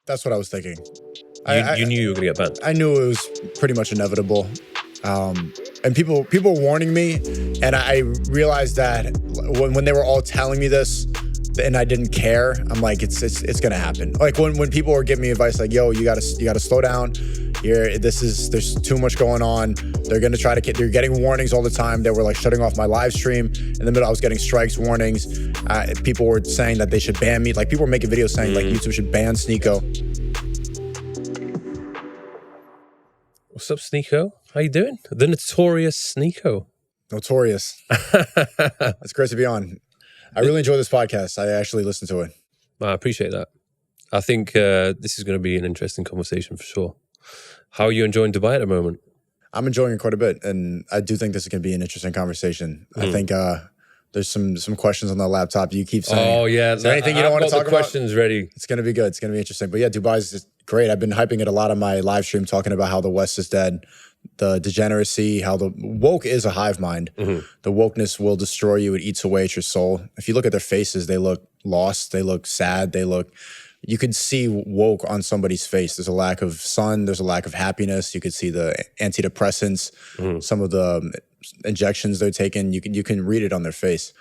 That's what I was thinking. You knew you were going to get banned. I knew it was pretty much inevitable. And people were warning me, and I realized that when they were all telling me this, and I didn't care, I'm like, it's gonna happen. Like when people were giving me advice, like, yo, you gotta slow down. There's too much going on. They're getting warnings all the time. They were like shutting off my live stream in the middle. I was getting strikes, warnings. People were saying that they should ban me. Like people were making videos saying like YouTube should ban Sneako. What's up, Sneako? How you doing? The notorious Sneako. Notorious. It's great to be on. I really enjoy this podcast. I actually listen to it. I appreciate that. I think this is going to be an interesting conversation for sure. How are you enjoying Dubai at the moment? I'm enjoying it quite a bit, and I do think this is going to be an interesting conversation. I think there's some questions on the laptop. You keep saying, "Oh yeah, is there anything you don't want to talk about?" Questions ready. It's going to be good. It's going to be interesting. But yeah, Dubai's just great. I've been hyping it a lot on my live stream, talking about how the West is dead, the degeneracy, how the woke is a hive mind. The wokeness will destroy you. It eats away at your soul. If you look at their faces, they look lost. They look sad. You could see woke on somebody's face. There's a lack of sun. There's a lack of happiness. You could see the antidepressants, some of the injections they're taking. You can read it on their face.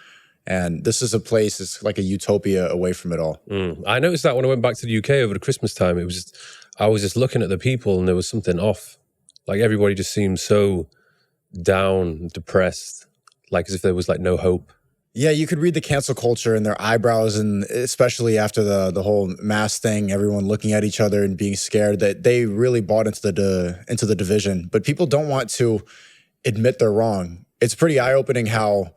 And this is a place, it's like a utopia away from it all. I noticed that when I went back to the UK over the Christmas time. I was just looking at the people and there was something off. Like everybody just seemed so down, depressed, like as if there was like no hope. Yeah, you could read the cancel culture in their eyebrows, and especially after the whole mask thing, everyone looking at each other and being scared, that they really bought into the division. But people don't want to admit they're wrong. It's pretty eye-opening how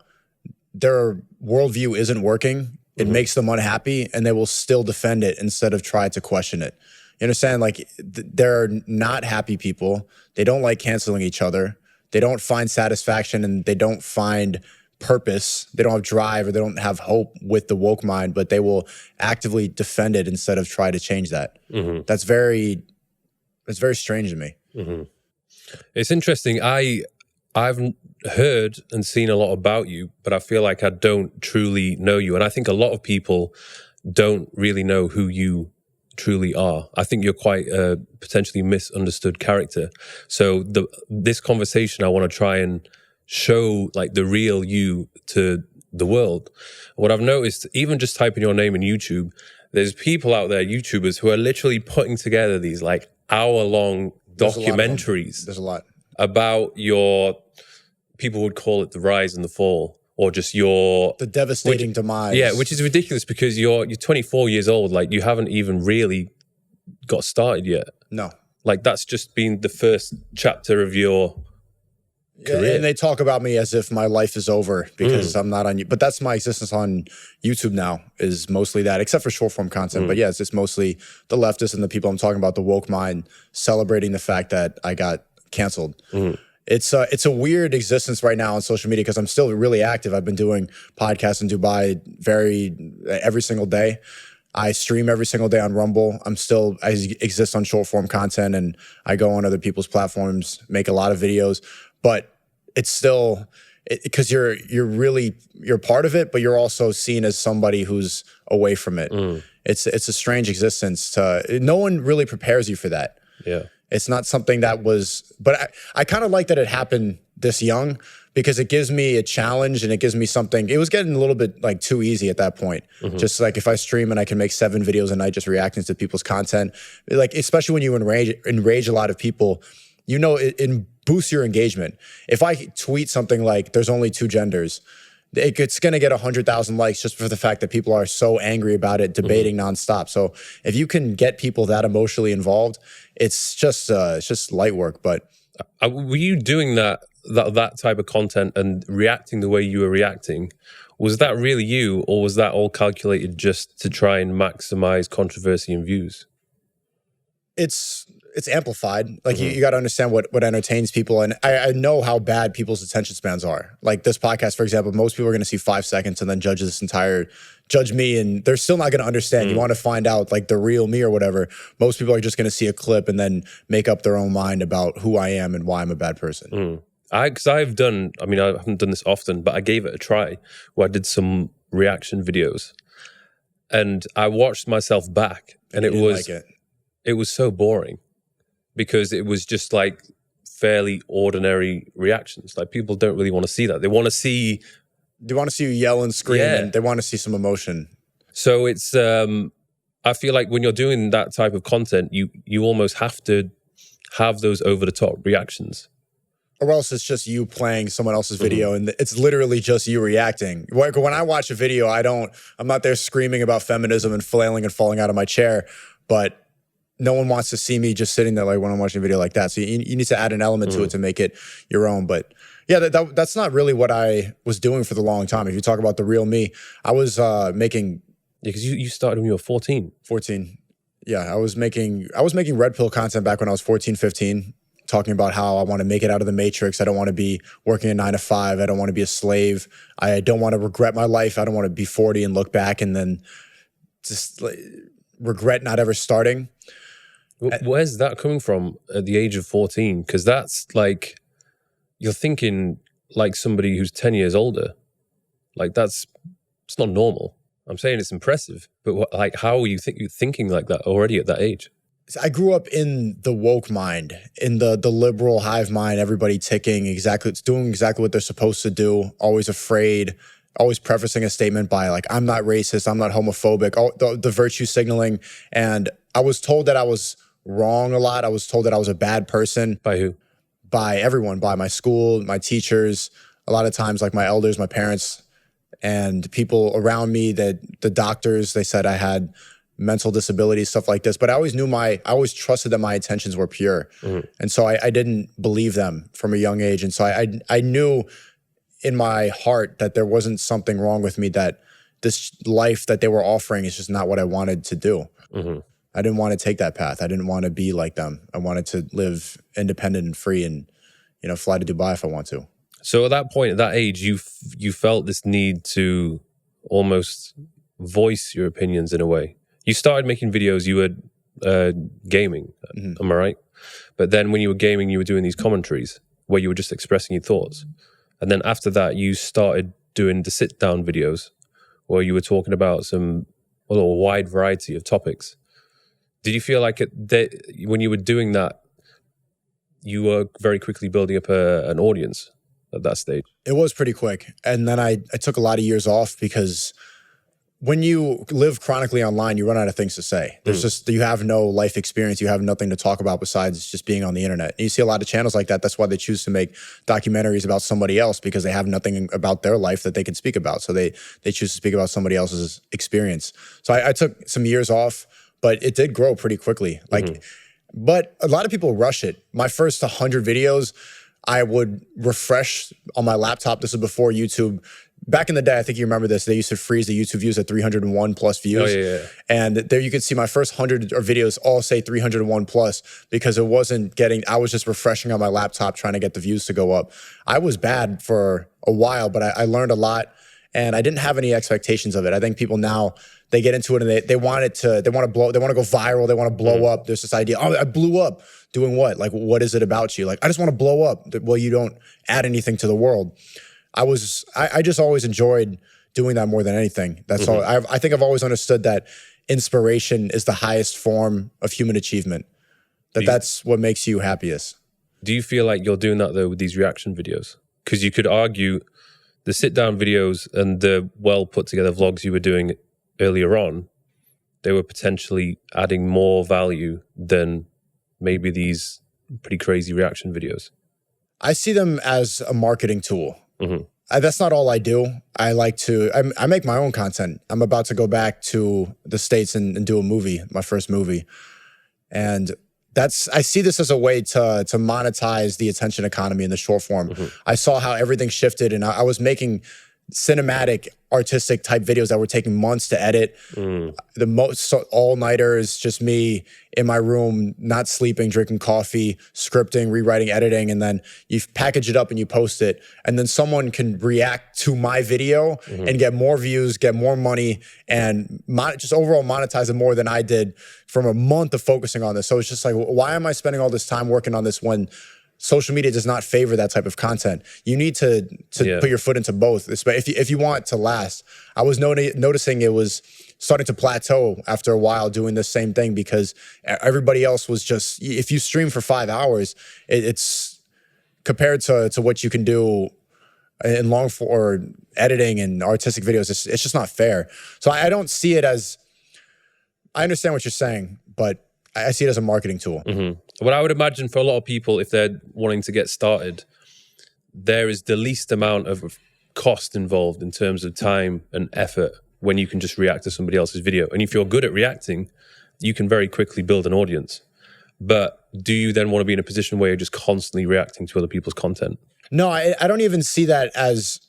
their worldview isn't working. It makes them unhappy, and they will still defend it instead of try to question it. You understand? Like, they're not happy people. They don't like canceling each other. They don't find satisfaction, and they don't find purpose. They don't have drive, or they don't have hope with the woke mind, but they will actively defend it instead of try to change that. That's very strange to me. It's interesting. I've heard and seen a lot about you, but I feel like I don't truly know you. And I think a lot of people don't really know who you truly are. I think you're quite a potentially misunderstood character. So this conversation, I want to try and show like the real you to the world. What I've noticed, even just typing your name in YouTube, there's people out there, YouTubers, who are literally putting together these like hour-long documentaries. There's a lot about your, people would call it the rise and the fall, or just the devastating demise. Yeah, which is ridiculous because you're 24 years old. Like you haven't even really got started yet. No. Like that's just been the first chapter of your career. And they talk about me as if my life is over because I'm not on you. But that's my existence on YouTube now, is mostly that, except for short form content. But yeah, it's just mostly the leftists and the people I'm talking about, the woke mind, celebrating the fact that I got canceled. It's a weird existence right now on social media because I'm still really active. I've been doing podcasts in Dubai every single day. I stream every single day on Rumble. I exist on short form content, and I go on other people's platforms, make a lot of videos. But it's still, because you're part of it, but you're also seen as somebody who's away from it. It's a strange existence. No one really prepares you for that. Yeah. It's not something that was, but I kind of like that it happened this young because it gives me a challenge and it gives me something. It was getting a little bit like too easy at that point. Just like if I stream and I can make 7 videos a night just reacting to people's content, like especially when you enrage a lot of people, you know, it boosts your engagement. If I tweet something like there's only 2 genders, it's going to get 100,000 likes just for the fact that people are so angry about it, debating nonstop. So if you can get people that emotionally involved, it's just light work. But were you doing that type of content and reacting the way you were reacting? Was that really you, or was that all calculated just to try and maximize controversy and views? It's amplified. Like you got to understand what entertains people. And I know how bad people's attention spans are. Like this podcast, for example, most people are going to see 5 seconds and then judge me, and they're still not going to understand. You want to find out like the real me or whatever. Most people are just going to see a clip and then make up their own mind about who I am and why I'm a bad person. Because I haven't done this often, but I gave it a try where I did some reaction videos and I watched myself back, and it was, like it. it was so boring because it was just like fairly ordinary reactions. Like people don't really want to see that. They want to see you yell and scream, Yeah. and they want to see some emotion. So it's I feel like when you're doing that type of content, you almost have to have those over the top reactions. Or else it's just you playing someone else's video and it's literally just you reacting. Like when I watch a video, I'm not there screaming about feminism and flailing and falling out of my chair, but no one wants to see me just sitting there like when I'm watching a video like that. So you need to add an element to it to make it your own. But yeah, that's not really what I was doing for the long time. If you talk about the real me, I was making... Yeah, because you started when you were 14. 14. Yeah, I was making red pill content back when I was 14, 15. Talking about how I want to make it out of the matrix. I don't want to be working a 9 to 5. I don't want to be a slave. I don't want to regret my life. I don't want to be 40 and look back and then just like, regret not ever starting. Where's that coming from at the age of 14? Because that's like, you're thinking like somebody who's 10 years older. Like it's not normal. I'm saying it's impressive, but like, how are you thinking like that already at that age? I grew up in the woke mind, in the liberal hive mind, everybody ticking doing exactly what they're supposed to do, always afraid, always prefacing a statement by like, I'm not racist, I'm not homophobic, the virtue signaling. And I was told that I was wrong a lot. I was told that I was a bad person. By who? By everyone, by my school, my teachers, a lot of times like my elders, my parents, and people around me, that the doctors, they said I had mental disabilities, stuff like this. But I always trusted that my intentions were pure. And so I didn't believe them from a young age. And so I knew in my heart that there wasn't something wrong with me, that this life that they were offering is just not what I wanted to do. I didn't want to take that path. I didn't want to be like them. I wanted to live independent and free and, fly to Dubai if I want to. So at that point, at that age, you felt this need to almost voice your opinions in a way. You started making videos, you were gaming, am I right? But then when you were gaming, you were doing these commentaries where you were just expressing your thoughts. And then after that, you started doing the sit-down videos where you were talking about a wide variety of topics. Did you feel like when you were doing that, you were very quickly building up an audience at that stage? It was pretty quick. And then I took a lot of years off because when you live chronically online, you run out of things to say. There's you have no life experience. You have nothing to talk about besides just being on the internet. And you see a lot of channels like that. That's why they choose to make documentaries about somebody else, because they have nothing about their life that they can speak about. So they choose to speak about somebody else's experience. So I took some years off, but it did grow pretty quickly. But a lot of people rush it. My first 100 videos, I would refresh on my laptop. This was before YouTube. Back in the day, I think you remember this, they used to freeze the YouTube views at 301 plus views. Oh, yeah. And there you could see my first 100 videos all say 301 plus, because it wasn't I was just refreshing on my laptop trying to get the views to go up. I was bad for a while, but I learned a lot, and I didn't have any expectations of it. I think people now, they get into it and they want to go viral, they want to blow up. There's this idea, oh, I blew up. Doing what? Like, what is it about you? Like, I just want to blow up. Well, you don't add anything to the world. I just always enjoyed doing that more than anything. That's all. I think I've always understood that inspiration is the highest form of human achievement. That's what makes you happiest. Do you feel like you're doing that though with these reaction videos? Because you could argue the sit-down videos and the well put together vlogs you were doing earlier on, they were potentially adding more value than maybe these pretty crazy reaction videos. I see them as a marketing tool. That's not all I do. I make my own content. I'm about to go back to the States and do a movie, my first movie. And I see this as a way to monetize the attention economy in the short form. I saw how everything shifted, and I was making cinematic, artistic type videos that were taking months to edit. The most all-nighters, just me in my room, not sleeping, drinking coffee, scripting, rewriting, editing, and then you package it up and you post it, and then someone can react to my video and get more views, get more money, and just overall monetize it more than I did from a month of focusing on this. So it's just like, why am I spending all this time working on this when social media does not favor that type of content. You need to put your foot into both. If you want it to last. I was noticing it was starting to plateau after a while doing the same thing because everybody else was just, if you stream for 5 hours, it's compared to what you can do in long or editing and artistic videos, it's just not fair. So I don't see it as, I understand what you're saying, but I see it as a marketing tool. What I would imagine for a lot of people, if they're wanting to get started, there is the least amount of cost involved in terms of time and effort when you can just react to somebody else's video. And if you're good at reacting, you can very quickly build an audience. But do you then want to be in a position where you're just constantly reacting to other people's content? No, I don't even see that as,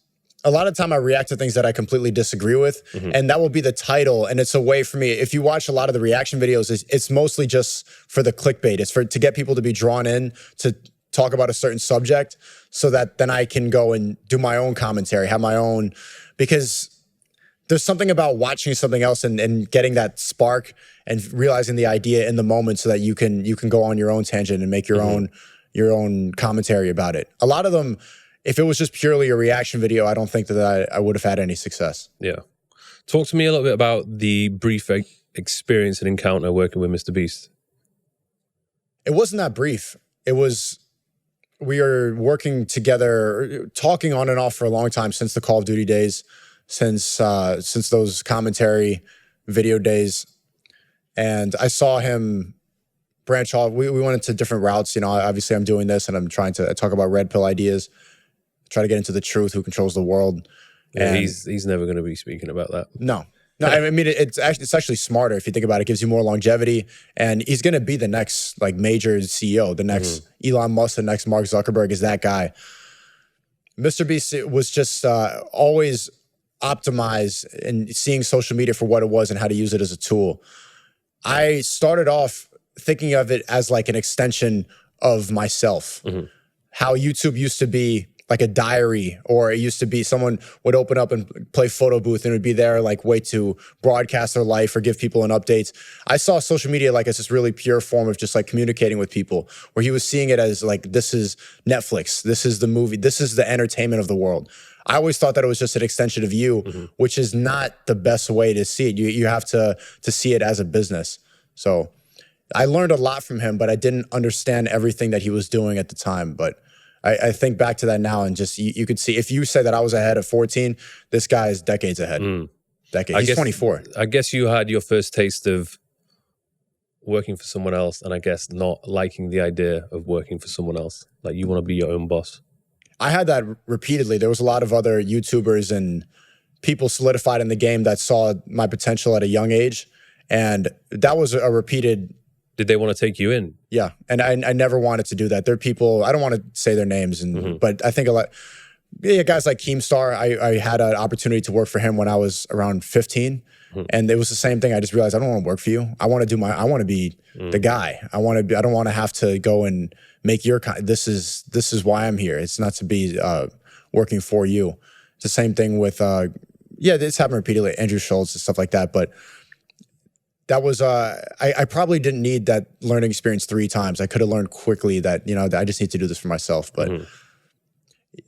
a lot of time I react to things that I completely disagree with, and that will be the title. And it's a way for me, if you watch a lot of the reaction videos, it's mostly just for the clickbait. It's to get people to be drawn in to talk about a certain subject so that then I can go and do my own commentary, have my own, because there's something about watching something else and getting that spark and realizing the idea in the moment so that you can go on your own tangent and make your own commentary about it. A lot of them, if it was just purely a reaction video, I don't think that I would have had any success. Yeah. Talk to me a little bit about the brief experience and encounter working with Mr.Beast. It wasn't that brief. It was, we are working together, talking on and off for a long time since the Call of Duty days, since those commentary video days. And I saw him branch off. We went into different routes. You know, obviously I'm doing this and I'm trying to talk about red pill ideas, try to get into the truth, who controls the world. Yeah, and he's never going to be speaking about that. No, I mean, it's actually smarter if you think about it. It gives you more longevity, and he's going to be the next like major CEO, the next Elon Musk, the next Mark Zuckerberg is that guy. Mr.Beast was just always optimized and seeing social media for what it was and how to use it as a tool. I started off thinking of it as like an extension of myself. How YouTube used to be like a diary, or it used to be someone would open up and play photo booth and it would be there like way to broadcast their life or give people an update. I saw social media like as this really pure form of just like communicating with people, where he was seeing it as like, this is Netflix, this is the movie, this is the entertainment of the world. I always thought that it was just an extension of you, which is not the best way to see it. You have to see it as a business. So I learned a lot from him, but I didn't understand everything that he was doing at the time. But I think back to that now and just, you could see, if you say that I was ahead of 14, this guy is decades ahead. Decades. He's 24. I guess you had your first taste of working for someone else, and I guess not liking the idea of working for someone else. Like, you want to be your own boss. I had that repeatedly. There was a lot of other YouTubers and people solidified in the game that saw my potential at a young age. And that was a repeated. Did they want to take you in? Yeah. And I never wanted to do that. There are people, I don't want to say their names, but I think a lot, guys like Keemstar, I had an opportunity to work for him when I was around 15. And it was the same thing. I just realized I don't want to work for you. I want to be the guy. I don't want to have to go and make your, this is why I'm here. It's not to be working for you. It's the same thing with, this happened repeatedly, Andrew Schultz and stuff like that. But that was, I probably didn't need that learning experience 3 times. I could have learned quickly that, I just need to do this for myself. But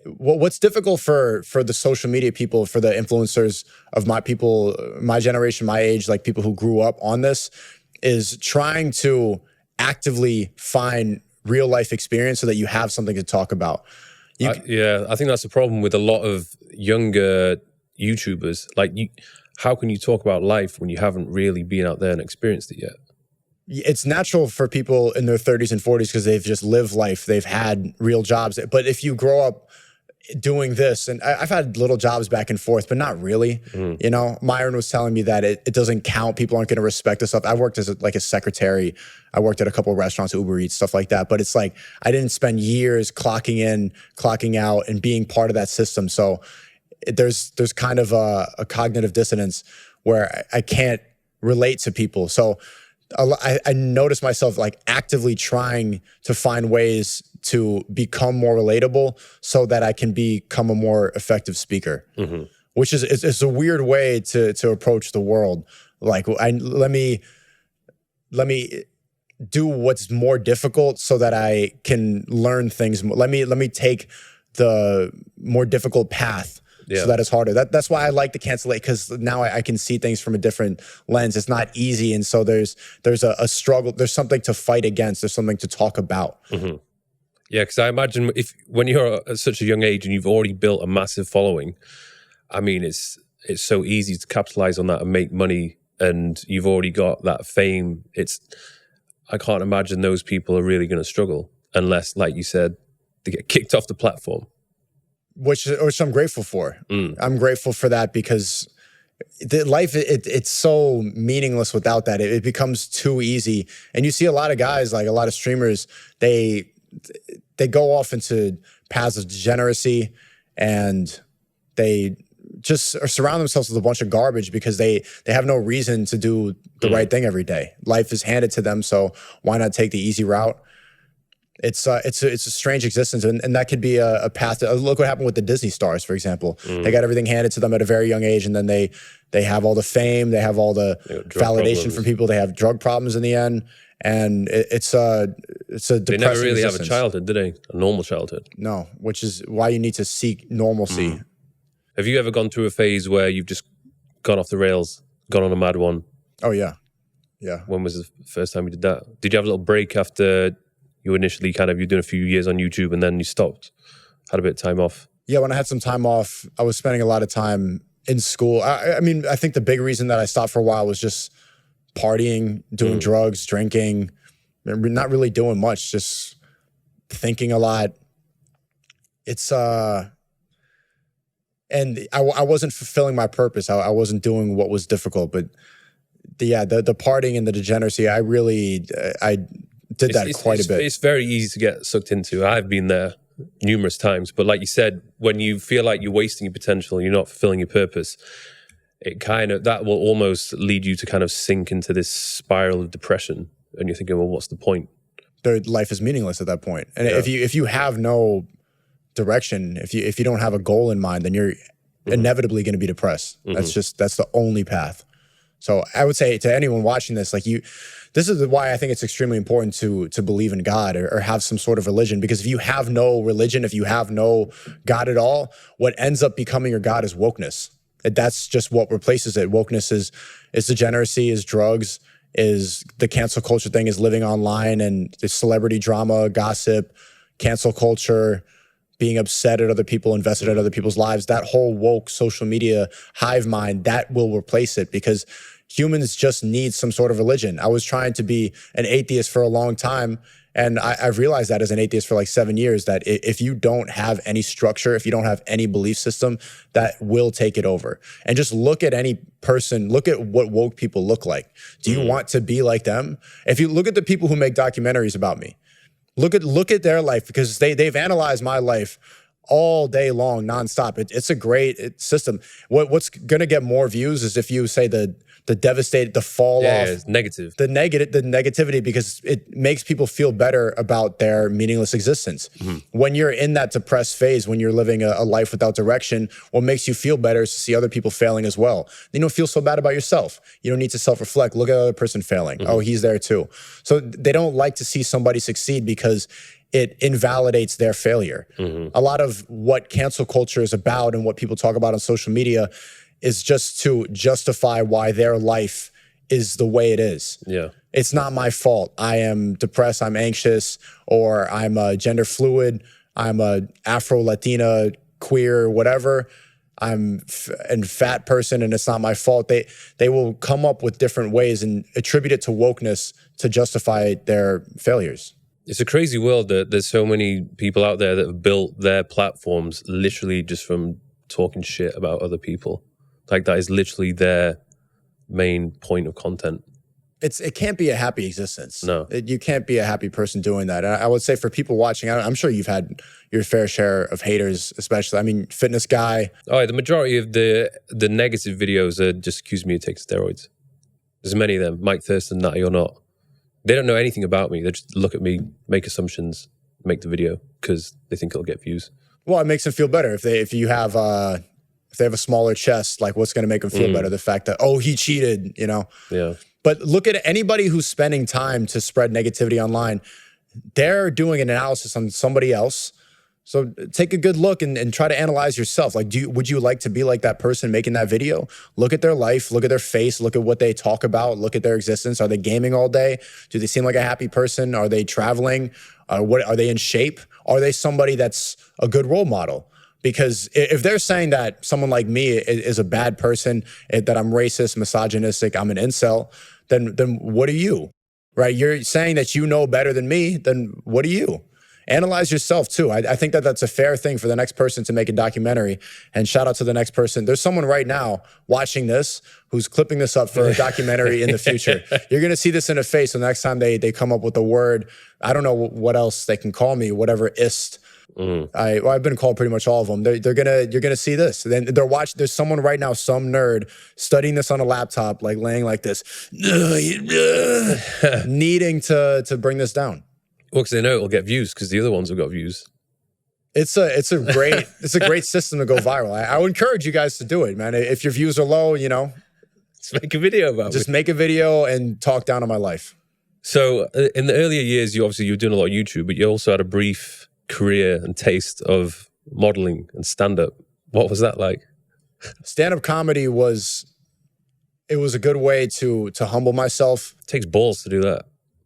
what's difficult for the social media people, for the influencers of my generation, my age, like people who grew up on this, is trying to actively find real life experience so that you have something to talk about. I think that's the problem with a lot of younger YouTubers. Like, how can you talk about life when you haven't really been out there and experienced it yet? It's natural for people in their 30s and 40s because they've just lived life. They've had real jobs. But if you grow up doing this, and I've had little jobs back and forth, but not really. Myron was telling me that it doesn't count. People aren't going to respect this stuff. I worked as a secretary. I worked at a couple of restaurants, Uber Eats, stuff like that. But it's like, I didn't spend years clocking in, clocking out, and being part of that system. So there's kind of a cognitive dissonance where I can't relate to people. So I noticed myself like actively trying to find ways to become more relatable so that I can become a more effective speaker, which is it's a weird way to approach the world. Like, let me do what's more difficult so that I can learn things. Let me take the more difficult path so that it's harder. That's why I like to cancel it, because now I can see things from a different lens. It's not easy, and so there's a struggle. There's something to fight against. There's something to talk about. Yeah, because I imagine when you're at such a young age and you've already built a massive following, I mean, it's so easy to capitalize on that and make money, and you've already got that fame. I can't imagine those people are really going to struggle unless, like you said, they get kicked off the platform. Which I'm grateful for. I'm grateful for that, because life, it's so meaningless without that. It becomes too easy. And you see a lot of guys, like a lot of streamers, they go off into paths of degeneracy, and they just surround themselves with a bunch of garbage because they have no reason to do the right thing every day. Life is handed to them, so why not take the easy route? It's a strange existence, and that could be a path. Look what happened with the Disney stars, for example. They got everything handed to them at a very young age, and then they have all the fame, they have all the validation from people, they have drug problems in the end, and it's a depressing They never really existence. have a childhood, did they? A normal childhood. No, which is why you need to seek normalcy. Have you ever gone through a phase where you've just gone off the rails, gone on a mad one? Oh yeah, yeah. When was the first time you did that? Did you have a little break after you initially you're doing a few years on YouTube and then you stopped, had a bit of time off? Yeah, when I had some time off, I was spending a lot of time in school. I mean, I think the big reason that I stopped for a while was just partying, doing drugs, drinking, not really doing much, just thinking a lot. It's, and I wasn't fulfilling my purpose. I wasn't doing what was difficult, but the partying and the degeneracy, I did that quite a bit. It's very easy to get sucked into. I've been there numerous times, but like you said, when you feel like you're wasting your potential, you're not fulfilling your purpose, that will almost lead you to kind of sink into this spiral of depression, and you're thinking, well, what's the point? Life is meaningless at that point. And if you have no direction, if you don't have a goal in mind, then you're inevitably going to be depressed. That's the only path. So I would say to anyone watching this, this is why I think it's extremely important to believe in God or have some sort of religion, because if you have no religion, if you have no God at all, what ends up becoming your God is wokeness. That's just what replaces it. Wokeness is degeneracy, is drugs, is the cancel culture thing, is living online, and the celebrity drama, gossip, cancel culture, being upset at other people, invested at other people's lives. That whole woke social media hive mind, that will replace it, because humans just need some sort of religion. I was trying to be an atheist for a long time, and I've realized that as an atheist for like 7 years, that if you don't have any structure, if you don't have any belief system, that will take it over. And just look at any person, look at what woke people look like. Do you want to be like them? If you look at the people who make documentaries about me, look at their life, because they've analyzed my life all day long, nonstop. It's a great system. What's going to get more views is if you say the devastated, the fall off, it's negative, the negativity, because it makes people feel better about their meaningless existence. When you're in that depressed phase, when you're living a life without direction, what makes you feel better is to see other people failing as well. You don't feel so bad about yourself. You don't need to self-reflect. Look at the other person failing. Oh, he's there too. So they don't like to see somebody succeed because it invalidates their failure. A lot of what cancel culture is about and what people talk about on social media is just to justify why their life is the way it is. Yeah. It's not my fault. I am depressed, I'm anxious, or I'm gender fluid, I'm a Afro-Latina, queer, whatever. I'm a fat person and it's not my fault. They will come up with different ways and attribute it to wokeness to justify their failures. It's a crazy world that there's so many people out there that have built their platforms literally just from talking shit about other people. Like that is literally their main point of content. It can't be a happy existence. No. You can't be a happy person doing that. And I would say for people watching, I'm sure you've had your fair share of haters, especially. I mean, fitness guy. Oh, yeah, the majority of the negative videos are just accuse me of taking steroids. There's many of them, Mike Thurston, natty or not. They don't know anything about me. They just look at me, make assumptions, make the video because they think it'll get views. Well, it makes them feel better if they have a smaller chest. Like, what's going to make them feel better? The fact that, oh, he cheated, you know. Yeah. But look at anybody who's spending time to spread negativity online. They're doing an analysis on somebody else. So take a good look and try to analyze yourself. Like, would you like to be like that person making that video? Look at their life, look at their face, look at what they talk about, look at their existence. Are they gaming all day? Do they seem like a happy person? Are they traveling? What are they in shape? Are they somebody that's a good role model? Because if they're saying that someone like me is a bad person, that I'm racist, misogynistic, I'm an incel, then what are you? Right? You're saying that you know better than me, then what are you? Analyze yourself too. I think that that's a fair thing for the next person to make a documentary. And shout out to the next person. There's someone right now watching this who's clipping this up for a documentary in the future. You're going to see this in a face the next time they come up with a word. I don't know what else they can call me, whatever ist. I've been called pretty much all of them. You're gonna see this. Then they're watching. There's someone right now, some nerd, studying this on a laptop, like laying like this, needing to bring this down. Well, because they know it'll get views because the other ones have got views. It's a great system to go viral. I would encourage you guys to do it, man. If your views are low, Let's make a video about it. Just make a video and talk down on my life. So in the earlier years, you were doing a lot of YouTube, but you also had a brief career and taste of modeling and stand-up. What was that like? Stand-up comedy was a good way to humble myself. It takes balls to do that.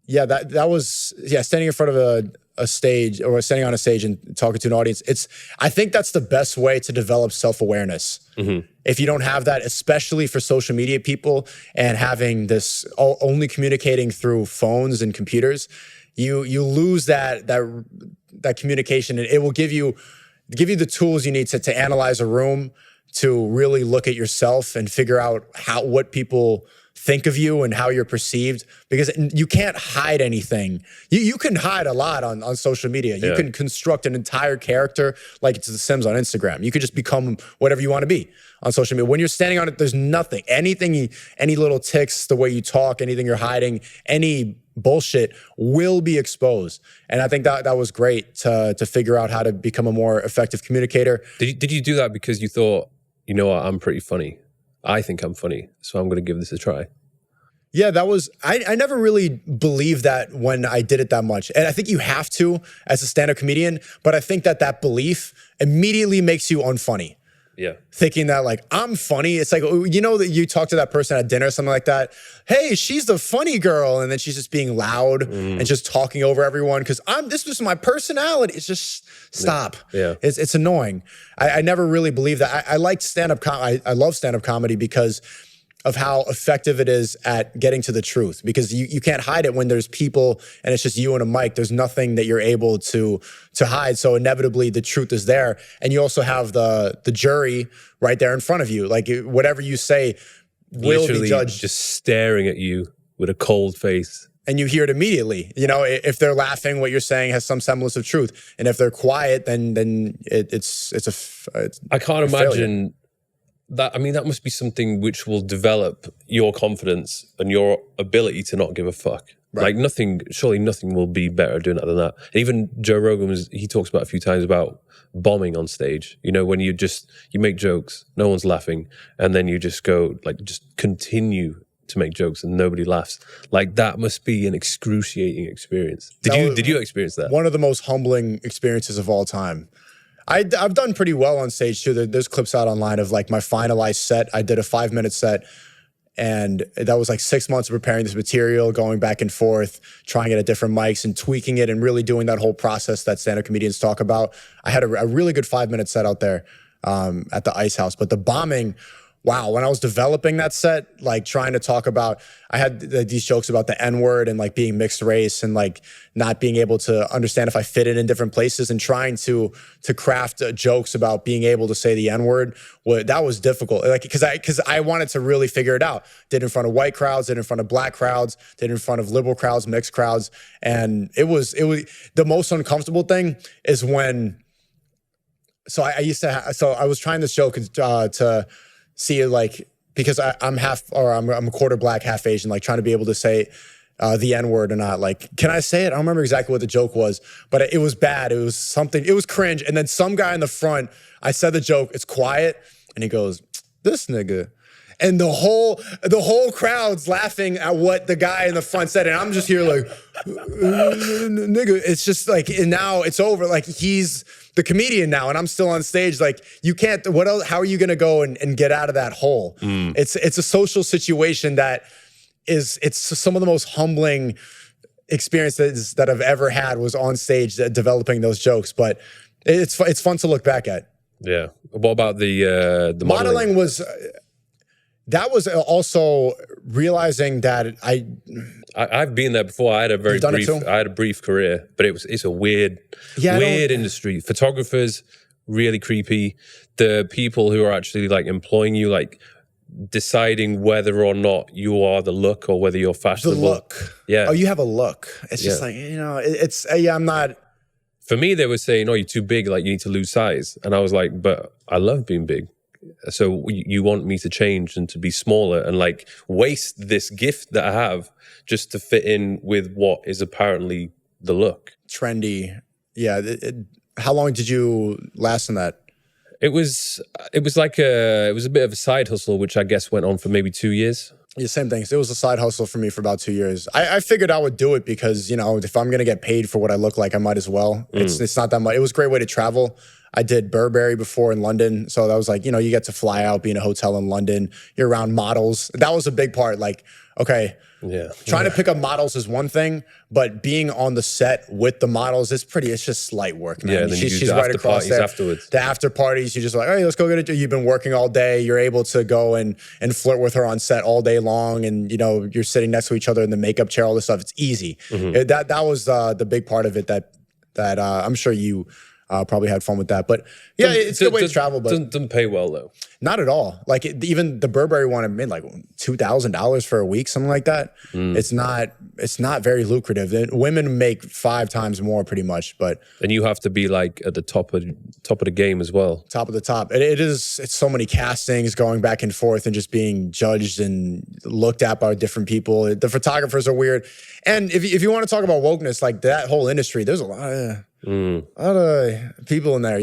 Yeah, that was standing in front of a stage or standing on a stage and talking to an audience. I think that's the best way to develop self-awareness. If you don't have that, especially for social media people and having this only communicating through phones and computers, you lose that communication, and it will give you the tools you need to analyze a room, to really look at yourself and figure out what people think of you and how you're perceived, because you can't hide anything. You can hide a lot on social media. You can construct an entire character like it's The Sims on Instagram. You could just become whatever you want to be on social media. When you're standing on it, there's nothing. Any little tics, the way you talk, anything you're hiding, any bullshit will be exposed. And I think that was great to figure out how to become a more effective communicator. Did you do that because you thought, you know what, I'm pretty funny? I think I'm funny, so I'm going to give this a try. Yeah, I never really believed that when I did it that much. And I think you have to as a stand-up comedian, but I think that belief immediately makes you unfunny. Yeah. Thinking that like, I'm funny. It's like, that you talk to that person at dinner or something like that. Hey, she's the funny girl. And then she's just being loud and just talking over everyone because this was my personality. It's just stop. Yeah. It's annoying. I never really believed that. I liked stand-up. I love stand-up comedy because of how effective it is at getting to the truth, because you can't hide it when there's people and it's just you and a mic. There's nothing that you're able to hide. So inevitably the truth is there. And you also have the jury right there in front of you. Like whatever you say will literally be judged. Just staring at you with a cold face. And you hear it immediately. If they're laughing, what you're saying has some semblance of truth. And if they're quiet, then it's I can't imagine failure. that. I mean, that must be something which will develop your confidence and your ability to not give a fuck. Right. Like surely nothing will be better doing that than that. Even Joe Rogan he talks about a few times about bombing on stage. When you make jokes, no one's laughing, and then you just go just continue to make jokes and nobody laughs. Like that must be an excruciating experience. Did you experience that? One of the most humbling experiences of all time. I've done pretty well on stage too. There's clips out online of like my finalized set. I did a 5-minute set, and that was like 6 months of preparing this material, going back and forth, trying it at different mics and tweaking it and really doing that whole process that stand-up comedians talk about. I had a really good 5-minute set out there at the Ice House, but the bombing, wow, when I was developing that set, like trying to talk about, I had these jokes about the N-word and like being mixed race and like not being able to understand if I fit in different places, and trying to craft jokes about being able to say the N-word. That was difficult, like because I wanted to really figure it out. Did in front of white crowds, did in front of black crowds, did in front of liberal crowds, mixed crowds, and it was the most uncomfortable thing is when. So I was trying this joke to see like, because I'm a quarter black, half Asian, like trying to be able to say the N-word or not. Like, can I say it? I don't remember exactly what the joke was, but it was bad. It was cringe. And then some guy in the front, I said the joke, it's quiet, and he goes, this nigga. and the whole crowd's laughing at what the guy in the front said, and I'm just here like, nigga. It's just like, and now it's over. Like, he's the comedian now, and I'm still on stage. Like, you can't. What else? How are you gonna go and get out of that hole? It's a social situation that it's some of the most humbling experiences that I've ever had was on stage developing those jokes. But it's fun to look back at. Yeah. What about the modeling? Was that was also realizing that I've been there before. I had a brief career, but it's a weird industry. Photographers, really creepy. The people who are actually like employing you, like deciding whether or not you are the look or whether you're fashionable. The look. Yeah. Oh, you have a look. It's just like, I'm not. For me, they were saying, oh, you're too big, like you need to lose size. And I was like, but I love being big. So you want me to change and to be smaller and like waste this gift that I have just to fit in with what is apparently the look. Trendy. Yeah. How long did you last in that? It was a bit of a side hustle, which I guess went on for maybe 2 years. Yeah, same thing. It was a side hustle for me for about 2 years. I figured I would do it because, if I'm going to get paid for what I look like, I might as well. It's not that much. It was a great way to travel. I did Burberry before in London. So that was like, you get to fly out, be in a hotel in London. You're around models. That was a big part. Like, okay, trying to pick up models is one thing, but being on the set with the models it's just slight work, man. Yeah, and then she's right across there. Afterwards. The after parties, you're just like, hey, let's go get it. You've been working all day. You're able to go and flirt with her on set all day long. And, you're sitting next to each other in the makeup chair, all this stuff. It's easy. That was the big part of it that I'm sure you probably had fun with that. But yeah, it's a good way to travel. But doesn't pay well though. Not at all. Like even the Burberry one, I made like $2,000 for a week, something like that. It's not very lucrative. Women make 5 times more pretty much, but and you have to be like at the top of the game as well. Top of the top. It's so many castings going back and forth and just being judged and looked at by different people. The photographers are weird. And if you want to talk about wokeness, like that whole industry, there's a lot of people in there,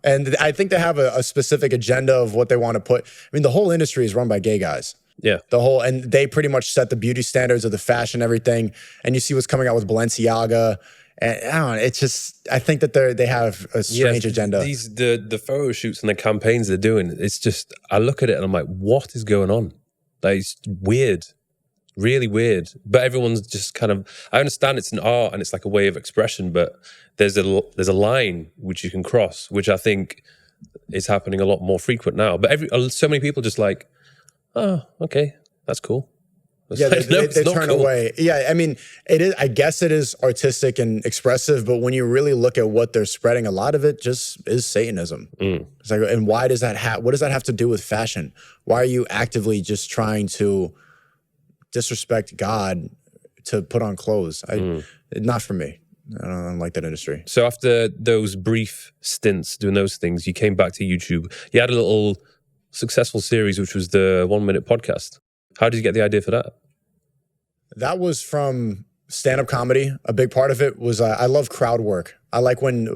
and I think they have a specific agenda of what they want to put. I mean, the whole industry is run by gay guys. Yeah. And they pretty much set the beauty standards of the fashion, everything. And you see what's coming out with Balenciaga. And I don't know, I think that they have a strange agenda. The photo shoots and the campaigns they're doing, it's just, I look at it and I'm like, what is going on? Like, it's weird. Really weird. But everyone's just kind of, I understand it's an art and it's like a way of expression, but there's a line which you can cross, which I think is happening a lot more frequent now. But so many people just like, oh, okay, that's cool. Yeah, like, they turn away. Yeah, I mean, it is. I guess it is artistic and expressive, but when you really look at what they're spreading, a lot of it just is Satanism. It's like, and why does that what does that have to do with fashion? Why are you actively just trying to disrespect God to put on clothes? Not for me. I don't like that industry. So after those brief stints doing those things, you came back to YouTube. You had a little successful series, which was the 1 Minute Podcast. How did you get the idea for that? That was from stand-up comedy. A big part of it was I love crowd work. I like when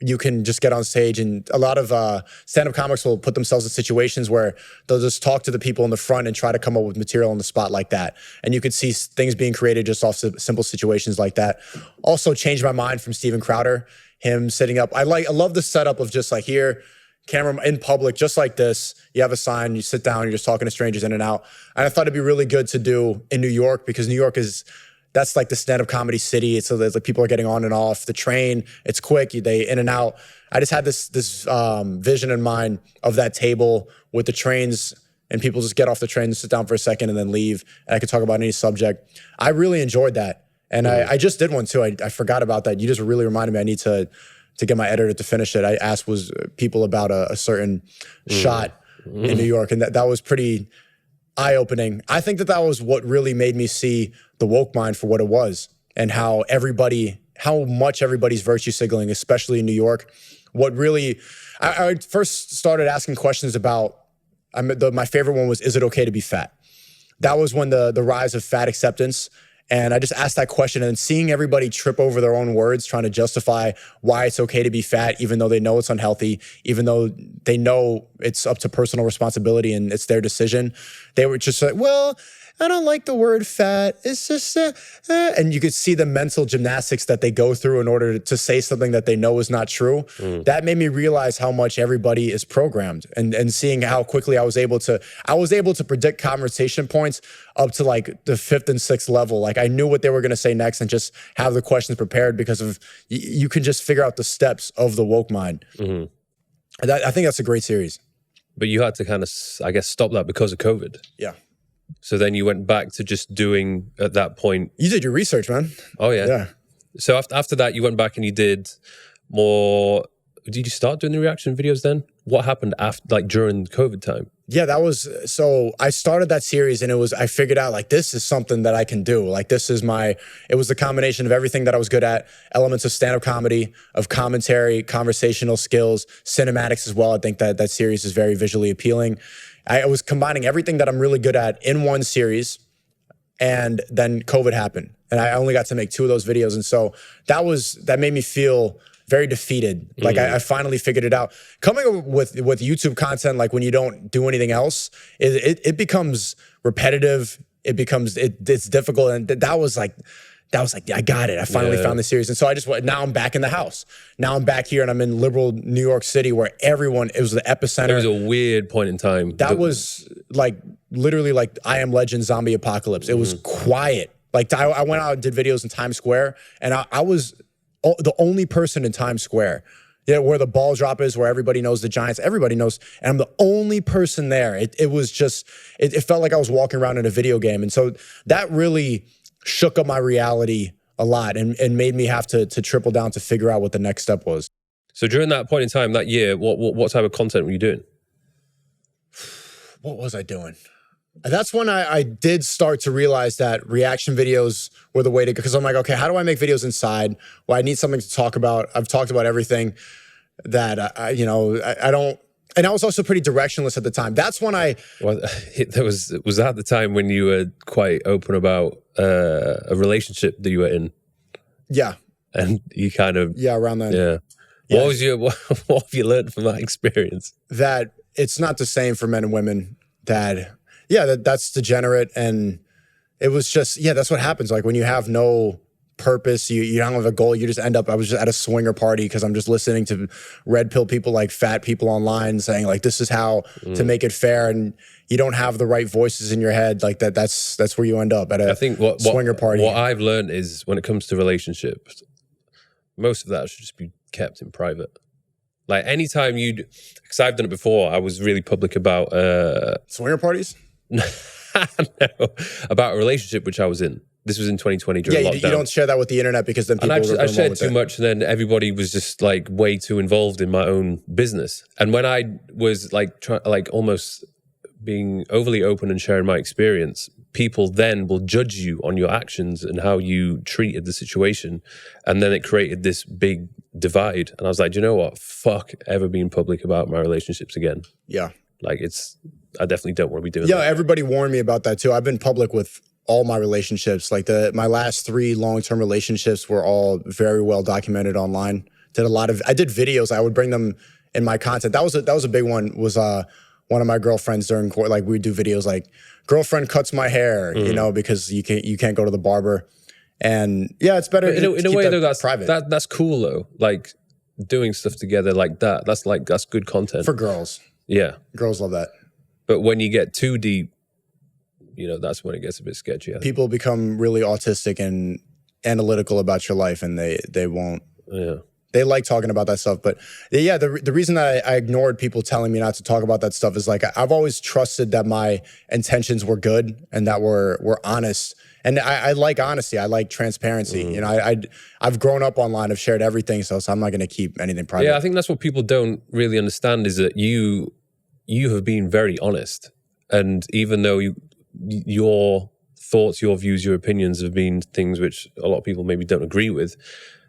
you can just get on stage, and a lot of stand-up comics will put themselves in situations where they'll just talk to the people in the front and try to come up with material on the spot like that. And you could see things being created just off simple situations like that. Also changed my mind from Steven Crowder, him sitting up. I love the setup of just like here, camera in public, just like this. You have a sign, you sit down, you're just talking to strangers in and out. And I thought it'd be really good to do in New York because New York that's like the stand-up comedy city. So there's like people are getting on and off the train. It's quick. They in and out. I just had this vision in mind of that table with the trains and people just get off the train and sit down for a second and then leave. And I could talk about any subject. I really enjoyed that. And I just did one too. I forgot about that. You just really reminded me I need to get my editor to finish it. I asked people about a certain shot in New York. And that was pretty eye-opening. I think that was what really made me see the woke mind for what it was and how much everybody's virtue signaling, especially in New York. What really, I first started asking questions about, my favorite one was, is it okay to be fat? That was when the rise of fat acceptance And I just asked that question, and seeing everybody trip over their own words, trying to justify why it's okay to be fat, even though they know it's unhealthy, even though they know it's up to personal responsibility and it's their decision. They were just like, well, I don't like the word fat. It's just, and you could see the mental gymnastics that they go through in order to say something that they know is not true. That made me realize how much everybody is programmed, and seeing how quickly I was able to predict conversation points up to like the 5th and 6th level. Like I knew what they were going to say next and just have the questions prepared because of, you can just figure out the steps of the woke mind. I think that's a great series. But you had to kind of, I guess, stop that because of COVID. Yeah. So then you went back to just doing, at that point... You did your research, man. Oh, yeah. Yeah. So after that, you went back and you did more... Did you start doing the reaction videos then? What happened after, like during COVID time? Yeah, that was... So I started that series and I figured out like, this is something that I can do. Like this is it was the combination of everything that I was good at, elements of stand-up comedy, of commentary, conversational skills, cinematics as well. I think that series is very visually appealing. I was combining everything that I'm really good at in one series, and then COVID happened. And I only got to make 2 of those videos. And so that made me feel very defeated. Like I finally figured it out. Coming up with YouTube content, like when you don't do anything else, it becomes repetitive. It's difficult. And that was like, I got it. I finally found the series. And so now I'm back in the house. Now I'm back here and I'm in liberal New York City where it was the epicenter. It was a weird point in time. That was like literally like I Am Legend zombie apocalypse. It was quiet. Like I went out and did videos in Times Square, and I was the only person in Times Square. Yeah, where the ball drop is, where everybody knows the Giants, everybody knows, and I'm the only person there. It was just, it felt like I was walking around in a video game. And so that really shook up my reality a lot and made me have to triple down to figure out what the next step was. So during that point in time, that year, what type of content were you doing? What was I doing? That's when I did start to realize that reaction videos were the way to go, because I'm like, okay, how do I make videos inside? Well, I need something to talk about. I've talked about everything that, I don't, and I was also pretty directionless at the time. That's when was that the time when you were quite open about a relationship that you were in? Yeah. And you kind of... Yeah, around then. Yeah. Yeah. What have you learned from that experience? That it's not the same for men and women. That's degenerate. And it was just, that's what happens. Like when you have no purpose, you don't have a goal, you just end up, I was just at a swinger party because I'm just listening to red pill people, like fat people online saying like, this is how to make it fair. And you don't have the right voices in your head. Like that's where you end up at a swinger party. What I've learned is when it comes to relationships, most of that should just be kept in private. Like anytime because I've done it before, I was really public about... Swinger parties? No, about a relationship which I was in. This was in 2020 during lockdown. You don't share that with the internet because then people... And I shared too much, and then everybody was just like way too involved in my own business. And when I was like almost being overly open and sharing my experience, people then will judge you on your actions and how you treated the situation. And then it created this big divide. And I was like, do you know what? Fuck ever being public about my relationships again. Yeah. Like I definitely don't want to be doing that. Yeah, everybody warned me about that too. I've been public with all my relationships. Like my last 3 long-term relationships were all very well documented online. I did videos. I would bring them in my content. That was a big one. Was one of my girlfriends during court. Like we'd do videos like girlfriend cuts my hair, because you can't go to the barber. And yeah, it's better in a way though. That's private. That's cool though. Like doing stuff together like that. That's good content for girls. Yeah, girls love that. But when you get too deep, that's when it gets a bit sketchy. People become really autistic and analytical about your life, and they won't. Yeah. They like talking about that stuff. But yeah, the reason that I ignored people telling me not to talk about that stuff is like I've always trusted that my intentions were good and that we're honest. And I like honesty. I like transparency. I've grown up online. I've shared everything, so I'm not going to keep anything private. Yeah, I think that's what people don't really understand is that you have been very honest. And even though your thoughts, your views, your opinions have been things which a lot of people maybe don't agree with,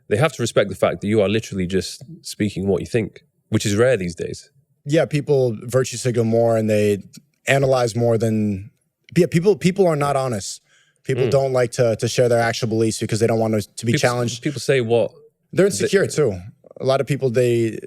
they have to respect the fact that you are literally just speaking what you think, which is rare these days. Yeah, people virtue signal more and they analyze more than... Yeah, people are not honest. People don't like to share their actual beliefs because they don't want to be challenged. People say what? They're insecure too. A lot of people, they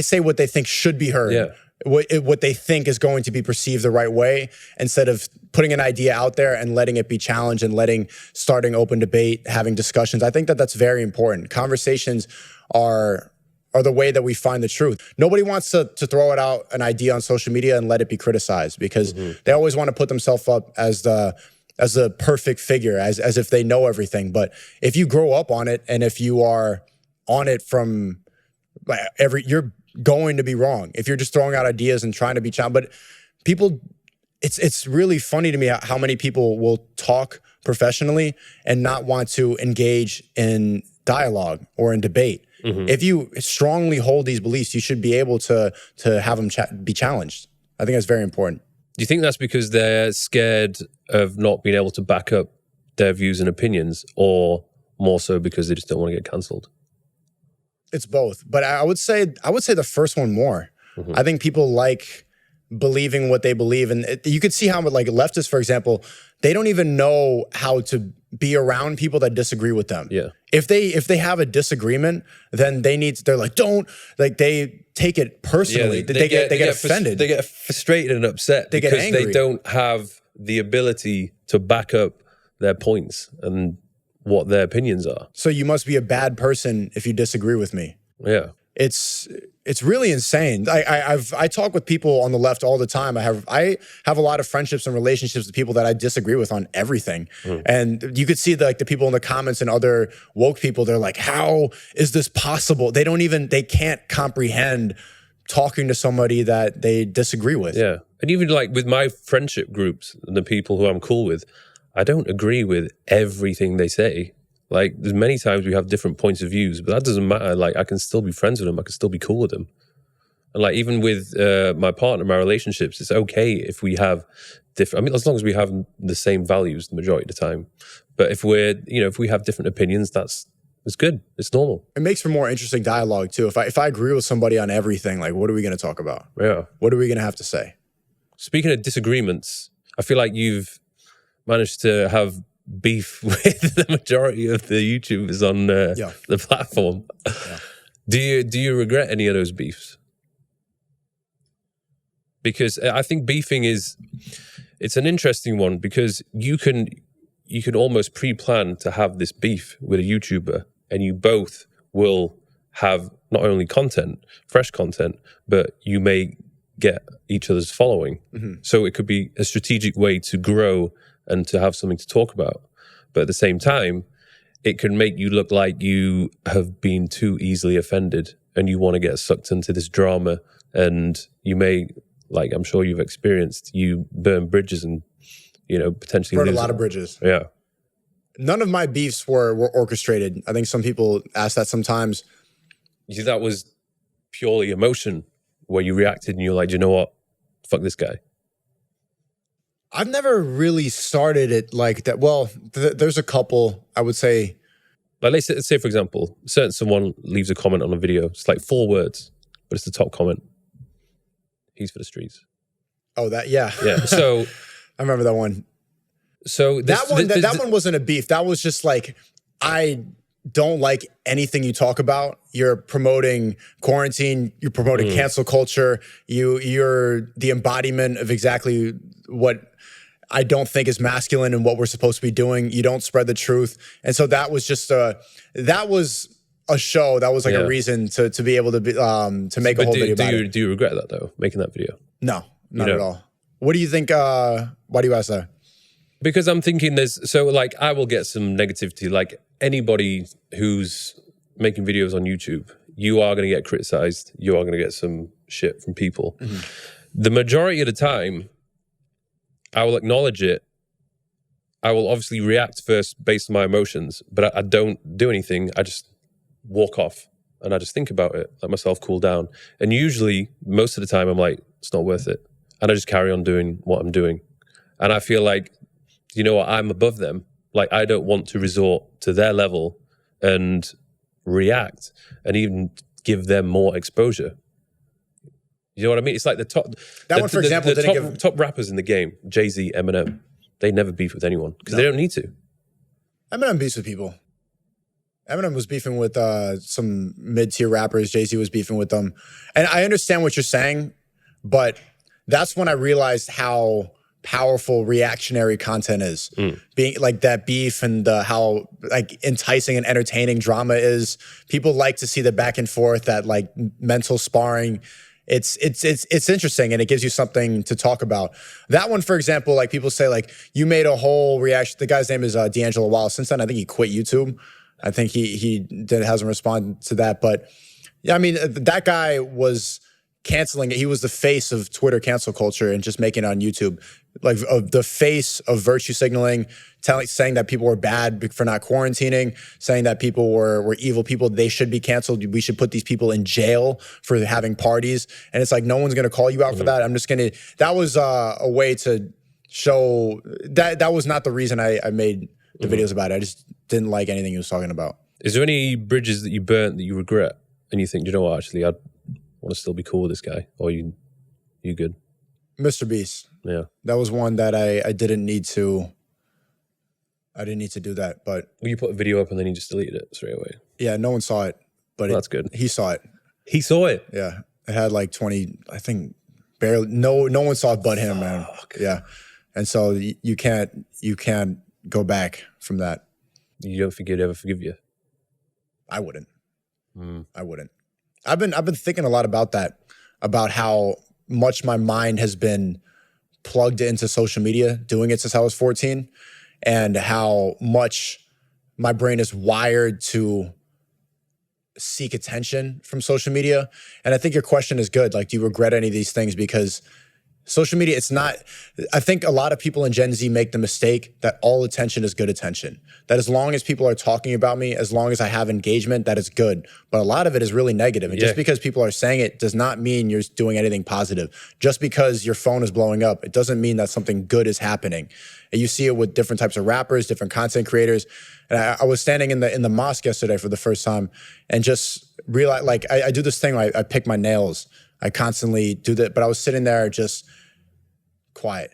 say what they think should be heard. Yeah. What they think is going to be perceived the right way, instead of putting an idea out there and letting it be challenged and starting open debate, having discussions. I think that that's very important. Conversations are the way that we find the truth. Nobody wants to throw it out, an idea on social media, and let it be criticized, because they always want to put themselves up as the perfect figure, as if they know everything. But if you grow up on it, and if you are on it from you're going to be wrong if you're just throwing out ideas and trying to be challenged. But people, it's really funny to me how many people will talk professionally and not want to engage in dialogue or in debate. If you strongly hold these beliefs, you should be able to have them be challenged. I think that's very important. Do you think that's because they're scared of not being able to back up their views and opinions, or more so because they just don't want to get cancelled? It's both, but I would say the first one more. I think people like believing what they believe, and you could see how, like, leftists, for example, they don't even know how to be around people that disagree with them. Yeah. If they have a disagreement, then they're like, they take it personally. Yeah, they get offended. They get frustrated and upset They get because angry. they don't have the ability to back up their points and what their opinions are. So you must be a bad person if you disagree with me. Yeah. It's really insane. I talk with people on the left all the time. I have a lot of friendships and relationships with people that I disagree with on everything. And you could see the people in the comments and other woke people, they're like, how is this possible? They can't comprehend talking to somebody that they disagree with. Yeah. And even like with my friendship groups and the people who I'm cool with, I don't agree with everything they say. Like, there's many times we have different points of views, but that doesn't matter. Like, I can still be friends with them. I can still be cool with them. And like, even with my partner, my relationships, it's okay if we have different, I mean, as long as we have the same values the majority of the time. But if we have different opinions, it's good. It's normal. It makes for more interesting dialogue too. If I agree with somebody on everything, like, what are we going to talk about? Yeah. What are we going to have to say? Speaking of disagreements, I feel like you've managed to have beef with the majority of the YouTubers on the platform. Yeah. Do you regret any of those beefs? Because I think beefing it's an interesting one, because you can almost pre-plan to have this beef with a YouTuber, and you both will have not only fresh content, but you may get each other's following. So it could be a strategic way to grow and to have something to talk about. But at the same time, it can make you look like you have been too easily offended and you want to get sucked into this drama. And you may, like I'm sure you've experienced, you burn bridges and, potentially Burned a lot of bridges. Yeah. None of my beefs were orchestrated. I think some people ask that sometimes. That was purely emotion, where you reacted and you're like, you know what? Fuck this guy. I've never really started it like that. Well, there's a couple, I would say. Like, let's say, for example, someone leaves a comment on a video. It's like 4 words, but it's the top comment. He's for the streets. Oh, yeah. So I remember that one. So that one wasn't a beef. That was just like, I don't like anything you talk about. You're promoting quarantine. You're promoting cancel culture. You're the embodiment of exactly what I don't think is masculine and what we're supposed to be doing. You don't spread the truth. And so that was just a show. That was like a reason to be able to be to make a whole video about it. Do you regret that though, making that video? No, not at all. What do you think? Why do you ask that? Because I'm thinking I will get some negativity. Like, anybody who's making videos on YouTube, you are going to get criticized. You are going to get some shit from people. The majority of the time, I will acknowledge it. I will obviously react first based on my emotions, but I don't do anything. I just walk off and I just think about it, let myself cool down. And usually, most of the time, I'm like, it's not worth it. And I just carry on doing what I'm doing. And I feel like, you know what, I'm above them. Like, I don't want to resort to their level and react and even give them more exposure. You know what I mean? It's like the top... That one, for example, top rappers in the game, Jay-Z, Eminem, They never beef with anyone because they don't need to. Eminem beefs with people. Eminem was beefing with some mid-tier rappers. Jay-Z was beefing with them. And I understand what you're saying, but that's when I realized how powerful reactionary content is. Being like that beef and how like enticing and entertaining drama is. People like to see the back and forth, that like mental sparring. It's interesting, and it gives you something to talk about. That one, for example, like people say like you made a whole reaction. The guy's name is D'Angelo Wallace. Since then, I think he quit YouTube. I think he hasn't responded to that. But yeah, I mean, that guy was canceling it. He was the face of Twitter cancel culture and just making it on YouTube. Like the face of virtue signaling, saying that people were bad for not quarantining, saying that people were evil people, they should be canceled. We should put these people in jail for having parties. And it's like, no one's going to call you out for that. I'm just going to, that was a way to show that was not the reason I made the videos about it. I just didn't like anything he was talking about. Is there any bridges that you burnt that you regret and you think, you know what, actually, I'd want to still be cool with this guy? Or you good? Mr.Beast. Yeah. That was one that I didn't need to do that, but... Well, you put a video up and then you just deleted it straight away. Yeah, no one saw it, but that's good. He saw it. He saw it? Yeah. It had like 20, I think, barely, no one saw it but him, man. Yeah. And so you can't go back from that. You don't think he'd ever forgive you? I wouldn't. I wouldn't. I've been thinking a lot about that, about how much my mind has been plugged into social media, doing it since I was 14, and how much my brain is wired to seek attention from social media. And I think your question is good. Like, do you regret any of these things? Because social media, it's not, I think a lot of people in Gen Z make the mistake that all attention is good attention. That as long as people are talking about me, as long as I have engagement, that is good. But a lot of it is really negative. And just because people are saying it does not mean you're doing anything positive. Just because your phone is blowing up, it doesn't mean that something good is happening. And you see it with different types of rappers, different content creators. And I was standing in the mosque yesterday for the first time and just realized, like, I do this thing where I pick my nails. I constantly do that, but I was sitting there just quiet.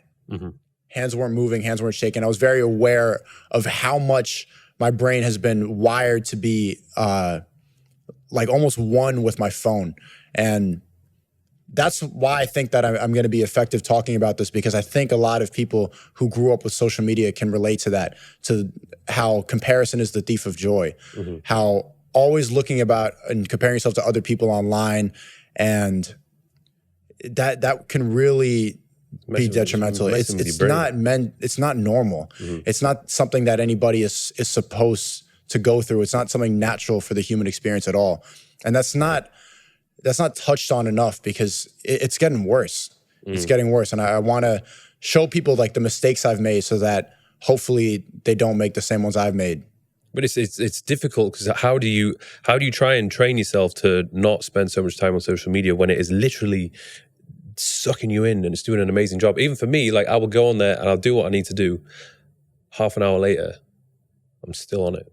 Hands weren't moving, hands weren't shaking. I was very aware of how much my brain has been wired to be like almost one with my phone. And that's why I think that I'm going to be effective talking about this, because I think a lot of people who grew up with social media can relate to that, to how comparison is the thief of joy, how always looking about and comparing yourself to other people online, and that can really be detrimental. It's not normal. It's not something that anybody is supposed to go through. It's not something natural for the human experience at all. And that's not touched on enough, because it's getting worse. It's getting worse. And I want to show people like the mistakes I've made so that hopefully they don't make the same ones I've made. But it's difficult, because how do you try and train yourself to not spend so much time on social media when it is literally sucking you in and it's doing an amazing job? Even for me, like, I will go on there and I'll do what I need to do. Half an hour later, I'm still on it.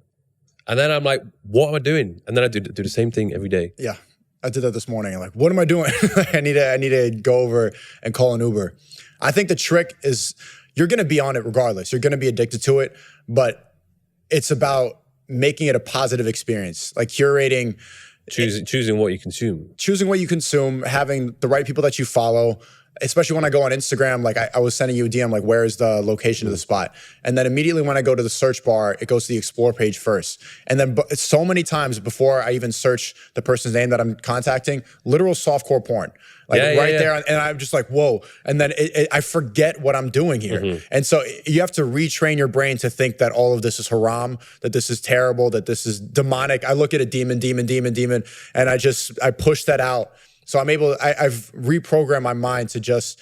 And then I'm like, what am I doing? And then I do the same thing every day. Yeah. I did that this morning. I'm like, what am I doing? I need to go over and call an Uber. I think the trick is you're going to be on it regardless. You're going to be addicted to it, but it's about making it a positive experience, like curating. Choosing what you consume. Choosing what you consume, having the right people that you follow, especially when I go on Instagram. Like I was sending you a DM, like, where is the location of the spot? And then immediately when I go to the search bar, it goes to the explore page first. And then so many times before I even search the person's name that I'm contacting, literal softcore porn. Like there. And I'm just like, whoa. And then I forget what I'm doing here. And so you have to retrain your brain to think that all of this is haram, that this is terrible, that this is demonic. I look at a demon, and I push that out. So I've reprogrammed my mind to just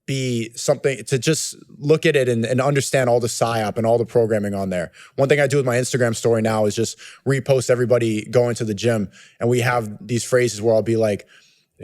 be something, to just look at it and understand all the psyop and all the programming on there. One thing I do with my Instagram story now is just repost everybody going to the gym. And we have these phrases where I'll be like,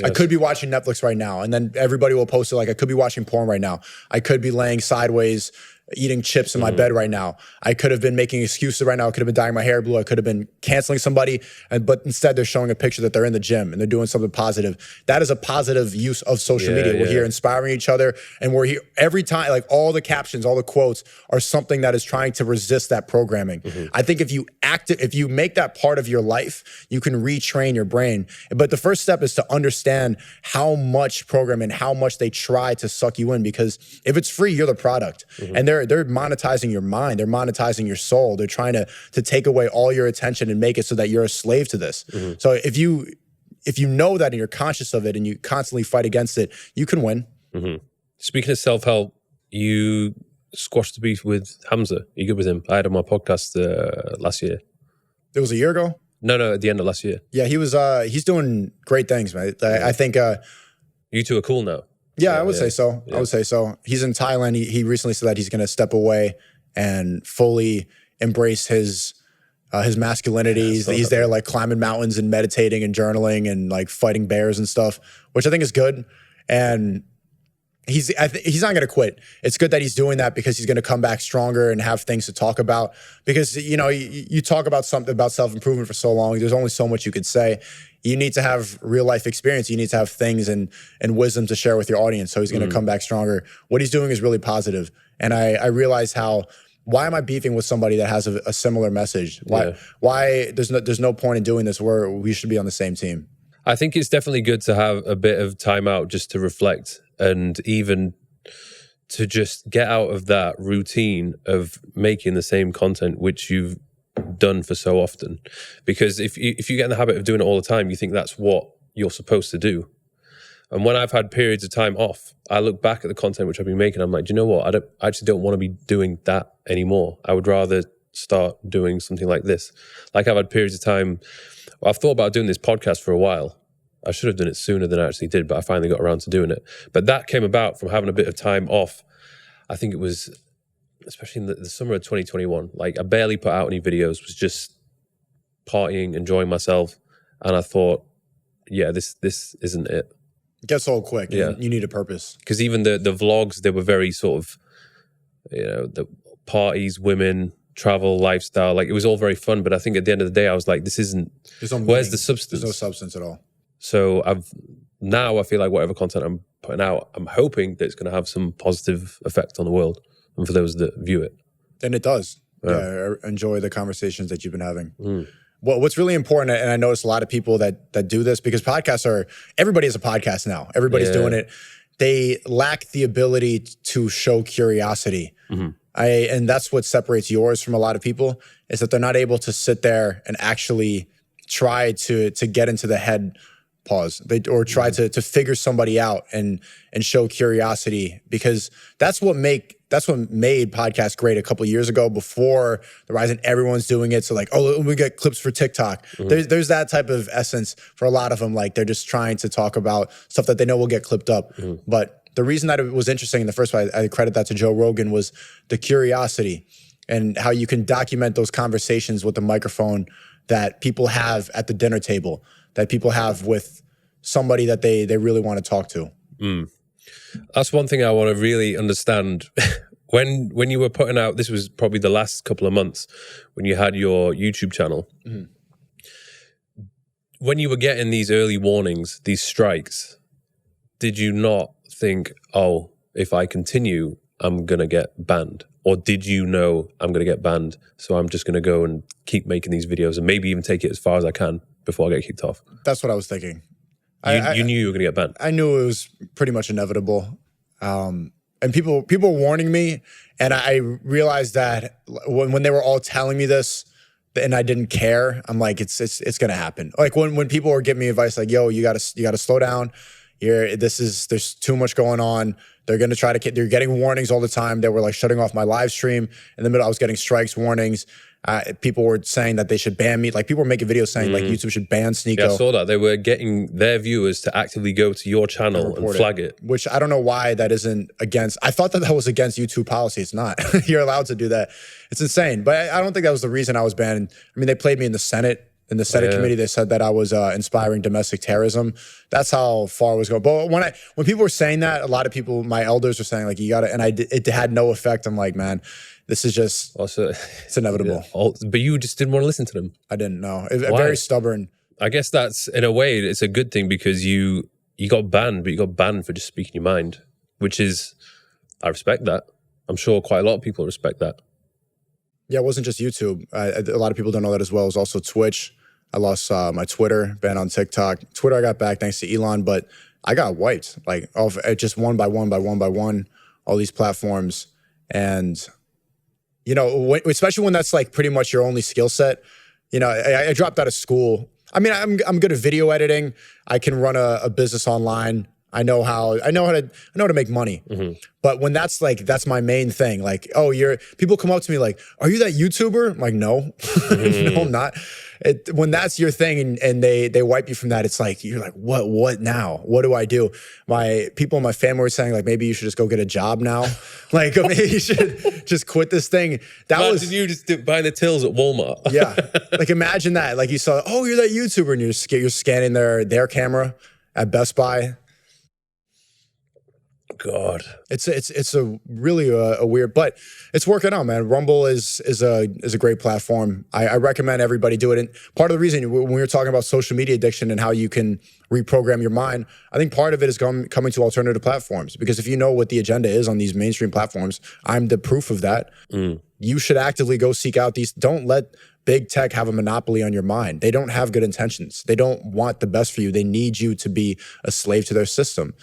I could be watching Netflix right now. And then everybody will post it like, I could be watching porn right now. I could be laying sideways eating chips in my bed right now. I could have been making excuses right now. I could have been dyeing my hair blue. I could have been canceling somebody. But instead, they're showing a picture that they're in the gym and they're doing something positive. That is a positive use of social media. We're here inspiring each other. And we're here every time, like all the captions, all the quotes are something that is trying to resist that programming. I think if you make that part of your life, you can retrain your brain. But the first step is to understand how much programming, how much they try to suck you in, because if it's free, you're the product. And they're monetizing your mind, they're monetizing your soul. They're trying to take away all your attention and make it so that you're a slave to this. So if you know that and you're conscious of it and you constantly fight against it, you can win. Speaking of self-help, you squashed the beef with Hamza. You good with him? I had him on my podcast last year. It was a year ago? No, at the end of last year. Yeah, he's doing great things, man. I think you two are cool now. Yeah, I would say so. I would say so. He's in Thailand. He recently said that he's going to step away and fully embrace his masculinity. He's there like climbing mountains and meditating and journaling and like fighting bears and stuff, which I think is good. And he's not going to quit. It's good that he's doing that because he's going to come back stronger and have things to talk about. Because, you know, you talk about something about self-improvement for so long. There's only so much you could say. You need to have real life experience. You need to have things and wisdom to share with your audience. So he's going to come back stronger. What he's doing is really positive. And I realize why am I beefing with somebody that has a similar message? Why there's no point in doing this where we should be on the same team. I think it's definitely good to have a bit of time out just to reflect and even to just get out of that routine of making the same content which you've done for so often. Because if you get in the habit of doing it all the time, you think that's what you're supposed to do. And when I've had periods of time off, I look back at the content which I've been making. I'm like, do you know what? I actually don't want to be doing that anymore. I would rather start doing something like this. Like I've had periods of time. I've thought about doing this podcast for a while. I should have done it sooner than I actually did, but I finally got around to doing it. But that came about from having a bit of time off. I think it was, especially in the summer of 2021, like I barely put out any videos, was just partying, enjoying myself. And I thought, yeah, this isn't it. It gets old quick. Yeah. You need a purpose. Because even the vlogs, they were very sort of, you know, the parties, women, travel, lifestyle, like it was all very fun. But I think at the end of the day, I was like, this isn't, where's the substance? There's no substance at all. So I feel like whatever content I'm putting out, I'm hoping that it's going to have some positive effect on the world and for those that view it. And it does. Yeah, I enjoy the conversations that you've been having. What's really important, and I notice a lot of people that do this, because everybody has a podcast now. Everybody's doing it. They lack the ability to show curiosity. And that's what separates yours from a lot of people, is that they're not able to sit there and actually try to get into the head pause, or try to figure somebody out and show curiosity, because that's what made podcasts great a couple of years ago, before the rise and everyone's doing it. So like, oh, we get clips for TikTok. There's that type of essence for a lot of them. Like they're just trying to talk about stuff that they know will get clipped up. But the reason that it was interesting in the first place, I credit that to Joe Rogan, was the curiosity and how you can document those conversations with the microphone that people have at the dinner table, that people have with somebody that they really want to talk to. That's one thing I want to really understand. When you were putting out, this was probably the last couple of months, when you had your YouTube channel, when you were getting these early warnings, these strikes, did you not think, oh, if I continue, I'm going to get banned? Or did you know I'm going to get banned, so I'm just going to go and keep making these videos and maybe even take it as far as I can before I get kicked off? That's what I was thinking. You knew you were going to get banned. I knew it was pretty much inevitable. And people were warning me, and I realized that when they were all telling me this, and I didn't care, I'm like, it's going to happen. Like when people were giving me advice, like, yo, you got to slow down. There's too much going on. They're going to they're getting warnings all the time. They were like shutting off my live stream in the middle. I was getting strikes, warnings. People were saying that they should ban me. Like people were making videos saying like YouTube should ban Sneako. Yeah, I saw that. They were getting their viewers to actively go to your channel and flag it. Which I don't know why that isn't against. I thought that was against YouTube policy. It's not. You're allowed to do that. It's insane. But I don't think that was the reason I was banned. I mean, they played me in the Senate In the Senate committee, they said that I was inspiring domestic terrorism. That's how far I was going. But when people were saying that, a lot of people, my elders were saying like, you got to, and it had no effect. I'm like, man, this is just, it's inevitable. But you just didn't want to listen to them. I didn't know. Very stubborn. I guess that's, in a way, it's a good thing because you got banned, but you got banned for just speaking your mind, which is, I respect that. I'm sure quite a lot of people respect that. Yeah, it wasn't just YouTube. A lot of people don't know that as well. It was also Twitch. I lost my Twitter, banned on TikTok. Twitter I got back thanks to Elon, but I got wiped. Like just one by one, all these platforms. And, you know, especially when that's like pretty much your only skill set. You know, I dropped out of school. I mean, I'm good at video editing. I can run a business online. I know how to make money. But when that's my main thing, like, oh, people come up to me like, are you that YouTuber? I'm like, no, no, I'm not. When that's your thing and they wipe you from that, it's like, you're like, what now? What do I do? My people in my family were saying like, maybe you should just go get a job now. Like maybe you should just quit this thing. Did you just buy the tills at Walmart? Yeah. Like imagine that. Like you saw, oh, you're that YouTuber and you're scanning their camera at Best Buy. God, it's a really a weird, but it's working out, man. Rumble is a great platform. I recommend everybody do it. And part of the reason when we were talking about social media addiction and how you can reprogram your mind, I think part of it is coming to alternative platforms. Because if you know what the agenda is on these mainstream platforms, I'm the proof of that. You should actively go seek out these. Don't let big tech have a monopoly on your mind. They don't have good intentions. They don't want the best for you. They need you to be a slave to their system.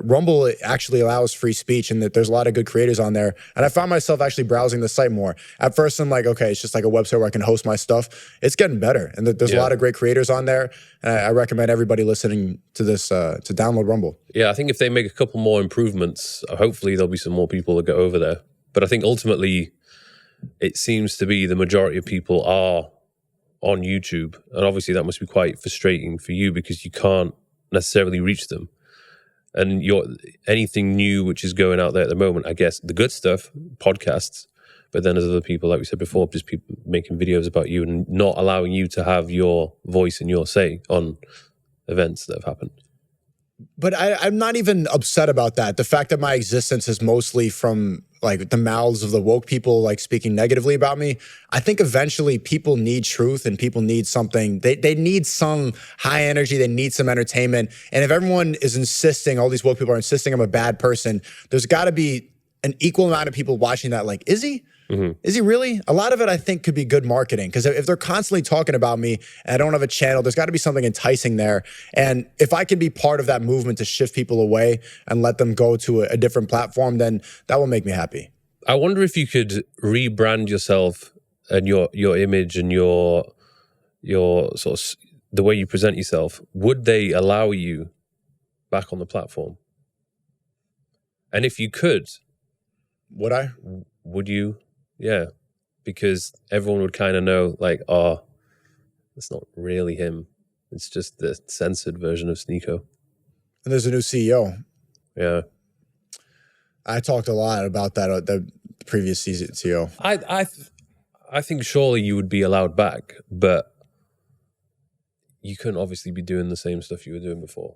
Rumble actually allows free speech and that there's a lot of good creators on there. And I found myself actually browsing the site more. At first, I'm like, okay, it's just like a website where I can host my stuff. It's getting better. And there's a lot of great creators on there. And I recommend everybody listening to this to download Rumble. Yeah, I think if they make a couple more improvements, hopefully there'll be some more people that go over there. But I think ultimately, it seems to be the majority of people are on YouTube. And obviously that must be quite frustrating for you because you can't necessarily reach them. And anything new which is going out there at the moment, I guess the good stuff, podcasts, but then there's other people, like we said before, just people making videos about you and not allowing you to have your voice and your say on events that have happened. But I'm not even upset about that. The fact that my existence is mostly from like the mouths of the woke people like speaking negatively about me, I think eventually people need truth and people need something. They need some high energy. They need some entertainment. And if everyone is insisting, all these woke people are insisting I'm a bad person, there's got to be an equal amount of people watching that like, is he? Is he really? A lot of it, I think, could be good marketing because if they're constantly talking about me and I don't have a channel, there's got to be something enticing there. And if I can be part of that movement to shift people away and let them go to a different platform, then that will make me happy. I wonder if you could rebrand yourself and your image and your sort of the way you present yourself. Would they allow you back on the platform? And if you could, would I? Would you? Yeah, because everyone would kind of know, like, oh, it's not really him. It's just the censored version of Sneako. And there's a new CEO. Yeah. I talked a lot about that, the previous CEO. I think surely you would be allowed back, but you couldn't obviously be doing the same stuff you were doing before.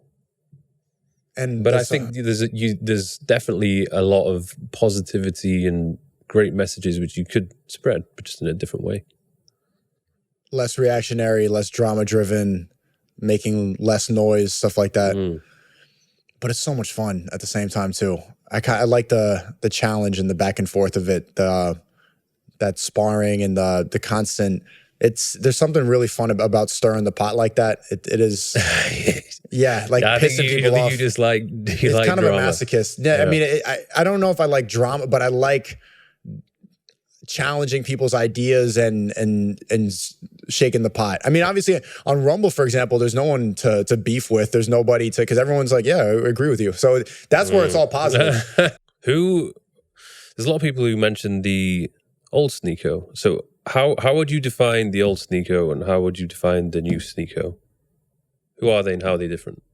But I think there's definitely a lot of positivity and great messages which you could spread, but just in a different way. Less reactionary, less drama-driven, making less noise, stuff like that. But it's so much fun at the same time too. I like the challenge and the back and forth of it, that sparring and the constant. There's something really fun about stirring the pot like that. It is, yeah, like pissing people off. You just like it's like kind drama. of a masochist. Yeah, I mean, I don't know if I like drama, but I like challenging people's ideas and shaking the pot. I mean, obviously on Rumble, for example, there's no one to beef with. There's nobody because everyone's like, yeah, I agree with you. So that's where it's all positive. There's a lot of people who mentioned the old Sneako. So how would you define the old Sneako and how would you define the new Sneako? Who are they and how are they different?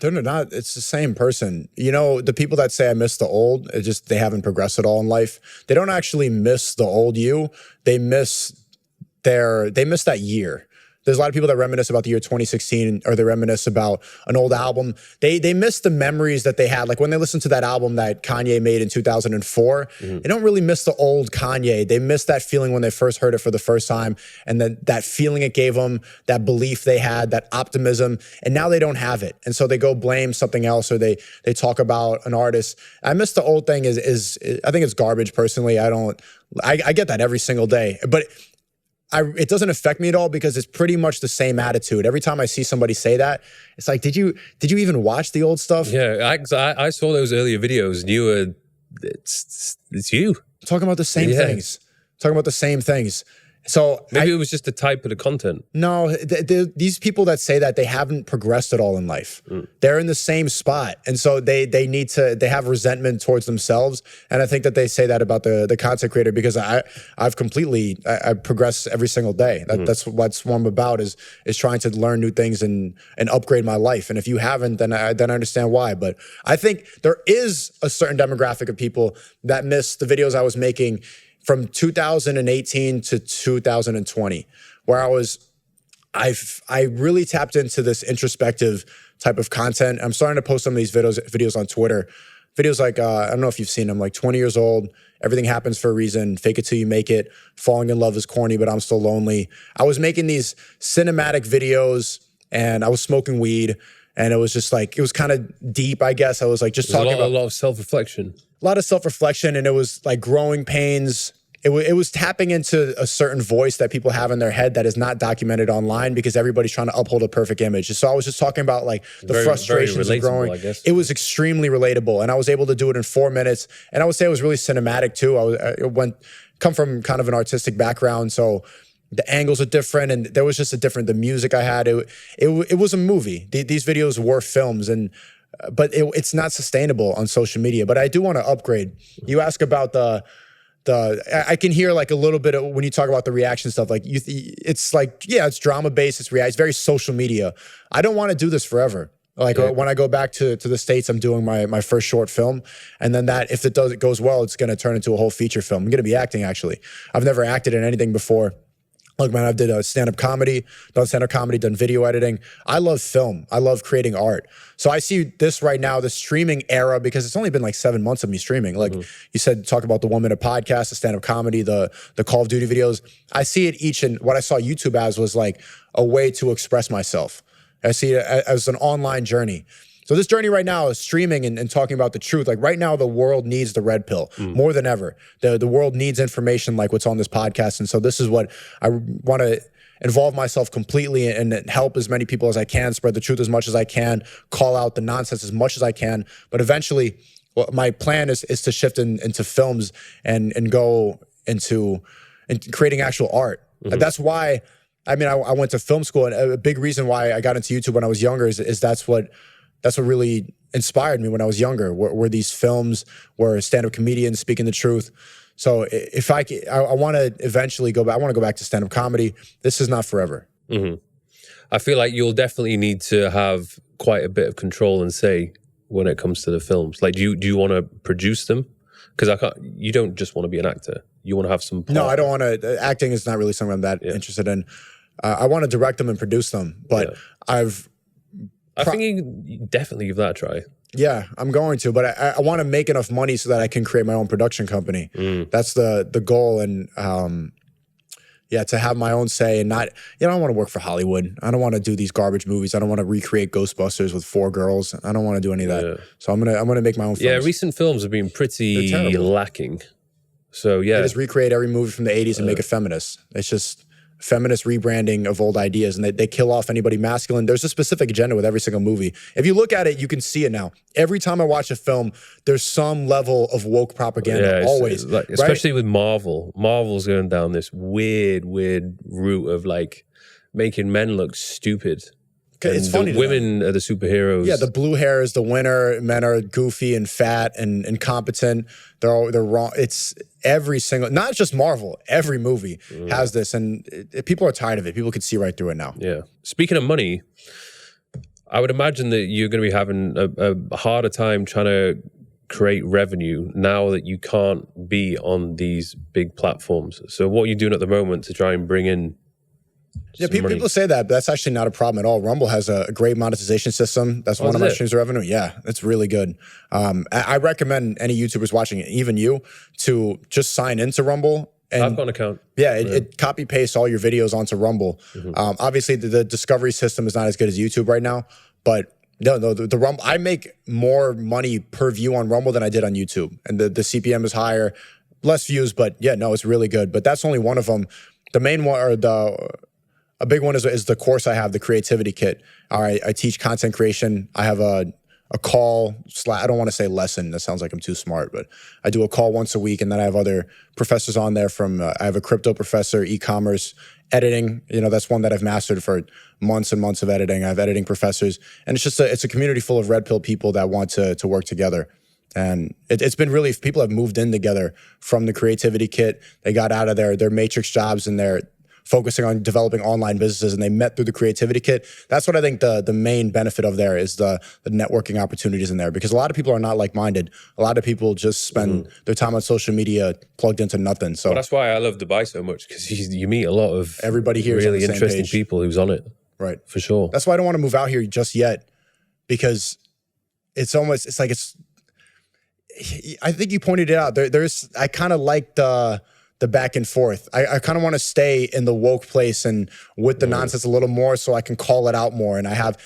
They're not, it's the same person. You know, the people that say I miss the old, they haven't progressed at all in life. They don't actually miss the old you. They miss that year. There's a lot of people that reminisce about the year 2016, or they reminisce about an old album. They miss the memories that they had. Like when they listen to that album that Kanye made in 2004, they don't really miss the old Kanye. They miss that feeling when they first heard it for the first time, and then that feeling it gave them, that belief they had, that optimism, and now they don't have it. And so they go blame something else, or they talk about an artist. I miss the old thing is I think it's garbage personally. I get that every single day, but it doesn't affect me at all because it's pretty much the same attitude. Every time I see somebody say that, it's like, did you even watch the old stuff? Yeah, I saw those earlier videos and you were, it's you. Talking about the same things. Talking about the same things. So maybe it was just the type of the content. No, these people that say that, they haven't progressed at all in life. They're in the same spot. And so they have resentment towards themselves. And I think that they say that about the content creator, because I progress every single day. That's what I'm about, is trying to learn new things and upgrade my life. And if you haven't, then I understand why. But I think there is a certain demographic of people that miss the videos I was making from 2018 to 2020, where I really tapped into this introspective type of content. I'm starting to post some of these videos on Twitter. Videos like, I don't know if you've seen them, like 20 years old, everything happens for a reason, fake it till you make it, falling in love is corny, but I'm still lonely. I was making these cinematic videos and I was smoking weed, and it was just like, it was kind of deep, I guess. I was like just talking about a lot of self-reflection. A lot of self-reflection, and it was like growing pains. It was tapping into a certain voice that people have in their head that is not documented online, because everybody's trying to uphold a perfect image. So I was just talking about like the frustrations of growing. I guess. It was extremely relatable, and I was able to do it in 4 minutes. And I would say it was really cinematic too. Come from kind of an artistic background, so the angles are different, and there was just the music I had. It was a movie. These videos were films, but it's not sustainable on social media. But I do want to upgrade. You ask about I can hear like a little bit of when you talk about the reaction stuff, like it's like, yeah, it's drama based, it's very social media. I don't want to do this forever. Like when I go back to the States, I'm doing my first short film. And then if it goes well, it's going to turn into a whole feature film. I'm going to be acting, actually. I've never acted in anything before. Look, man, I've done stand-up comedy, done video editing. I love film. I love creating art. So I see this right now, the streaming era, because it's only been like 7 months of me streaming. Like you said, talk about the 1 minute podcast, the stand-up comedy, the Call of Duty videos. I see it each, and what I saw YouTube as was like a way to express myself. I see it as an online journey. So this journey right now is streaming and talking about the truth. Like right now, the world needs the red pill more than ever. The world needs information like what's on this podcast. And so this is what I want to involve myself completely and help as many people as I can, spread the truth as much as I can, call out the nonsense as much as I can. But eventually, my plan is to shift into films and go into creating actual art. That's why, I mean, I went to film school, and a big reason why I got into YouTube when I was younger is that's what really inspired me when I was younger, were these films, were stand-up comedians speaking the truth. So if I want to eventually go back, I want to go back to stand-up comedy. This is not forever. I feel like you'll definitely need to have quite a bit of control and say when it comes to the films. Like, do you want to produce them? Because you don't just want to be an actor. You want to have some part. No, I don't want to. Acting is not really something I'm that interested in. I want to direct them and produce them, but I think you definitely give that a try. Yeah, I'm going to, but I want to make enough money so that I can create my own production company. That's the goal, and to have my own say and not, I don't want to work for Hollywood. I don't want to do these garbage movies. I don't want to recreate Ghostbusters with 4 girls. I don't want to do any of that. So I'm gonna make my own films. Yeah, recent films have been pretty lacking. So they just recreate every movie from the 80s and make it feminist. It's just feminist rebranding of old ideas, and they kill off anybody masculine. There's a specific agenda with every single movie. If you look at it, you can see it now. Every time I watch a film, there's some level of woke propaganda, always. Like, especially with Marvel. Marvel's going down this weird route of like making men look stupid. It's funny. Women are the superheroes. Yeah, the blue hair is the winner. Men are goofy and fat and incompetent. They're wrong. It's every single, not just Marvel. Every movie has this, and people are tired of it. People can see right through it now. Yeah. Speaking of money, I would imagine that you're going to be having a harder time trying to create revenue now that you can't be on these big platforms. So what are you doing at the moment to try and bring in Yeah, people say that, but that's actually not a problem at all. Rumble has a great monetization system. That's one of my streams of revenue. Yeah, it's really good. I recommend any YouTubers watching it, even you, to just sign into Rumble. And I've got an account. Yeah, it copy pastes all your videos onto Rumble. Obviously, the discovery system is not as good as YouTube right now, but no, the Rumble. I make more money per view on Rumble than I did on YouTube, and the CPM is higher, less views, but yeah, no, it's really good. But that's only one of them. The main one, or a big one is the course I have, the creativity kit. All right, I teach content creation. I have a call, I don't want to say lesson. That sounds like I'm too smart, but I do a call once a week, and then I have other professors on there I have a crypto professor, e-commerce, editing. That's one that I've mastered for months and months of editing. I have editing professors, and it's a community full of red pill people that want to work together. And it's been really, people have moved in together from the creativity kit. They got out of their matrix jobs and they're focusing on developing online businesses, and they met through the creativity kit. That's what I think the main benefit of there is, the networking opportunities in there, because a lot of people are not like-minded. A lot of people just spend their time on social media plugged into nothing. So that's why I love Dubai so much, because you meet a lot of everybody here really is on the interesting same page. people who's on it. Right. For sure. That's why I don't want to move out here just yet, because I think you pointed it out. I kind of like the back and forth. I kind of want to stay in the woke place and with the nonsense a little more, so I can call it out more. And I have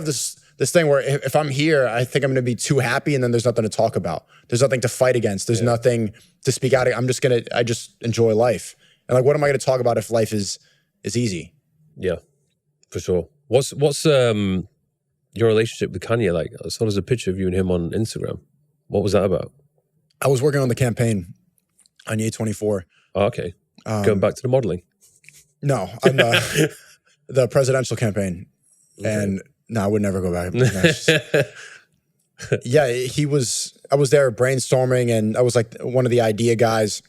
this thing where if I'm here, I think I'm going to be too happy, and then there's nothing to talk about. There's nothing to fight against. There's nothing to speak out. I just enjoy life. And like, what am I going to talk about if life is easy? Yeah, for sure. What's your relationship with Kanye like? I saw there's a picture of you and him on Instagram. What was that about? I was working on the campaign on E011. Oh, okay. Going back to the modeling. No, on the presidential campaign. Okay. And no, I would never go back. Yeah, I was there brainstorming, and I was like one of the idea guys.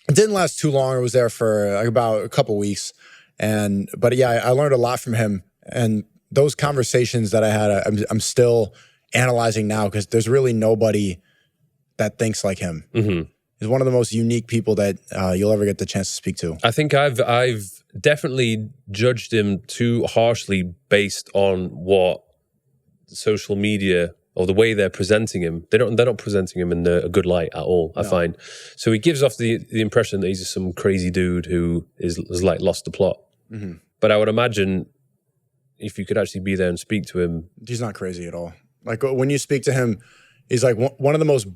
It didn't last too long. I was there for like about a couple weeks. But yeah, I learned a lot from him. And those conversations that I had, I'm still analyzing now, because there's really nobody that thinks like him. He's one of the most unique people that you'll ever get the chance to speak to. I think I've definitely judged him too harshly based on what social media, or the way they're presenting him. They're not presenting him in a good light at all, I find. So he gives off the impression that he's just some crazy dude who has like lost the plot. But I would imagine if you could actually be there and speak to him. He's not crazy at all. Like, when you speak to him, he's like one of the most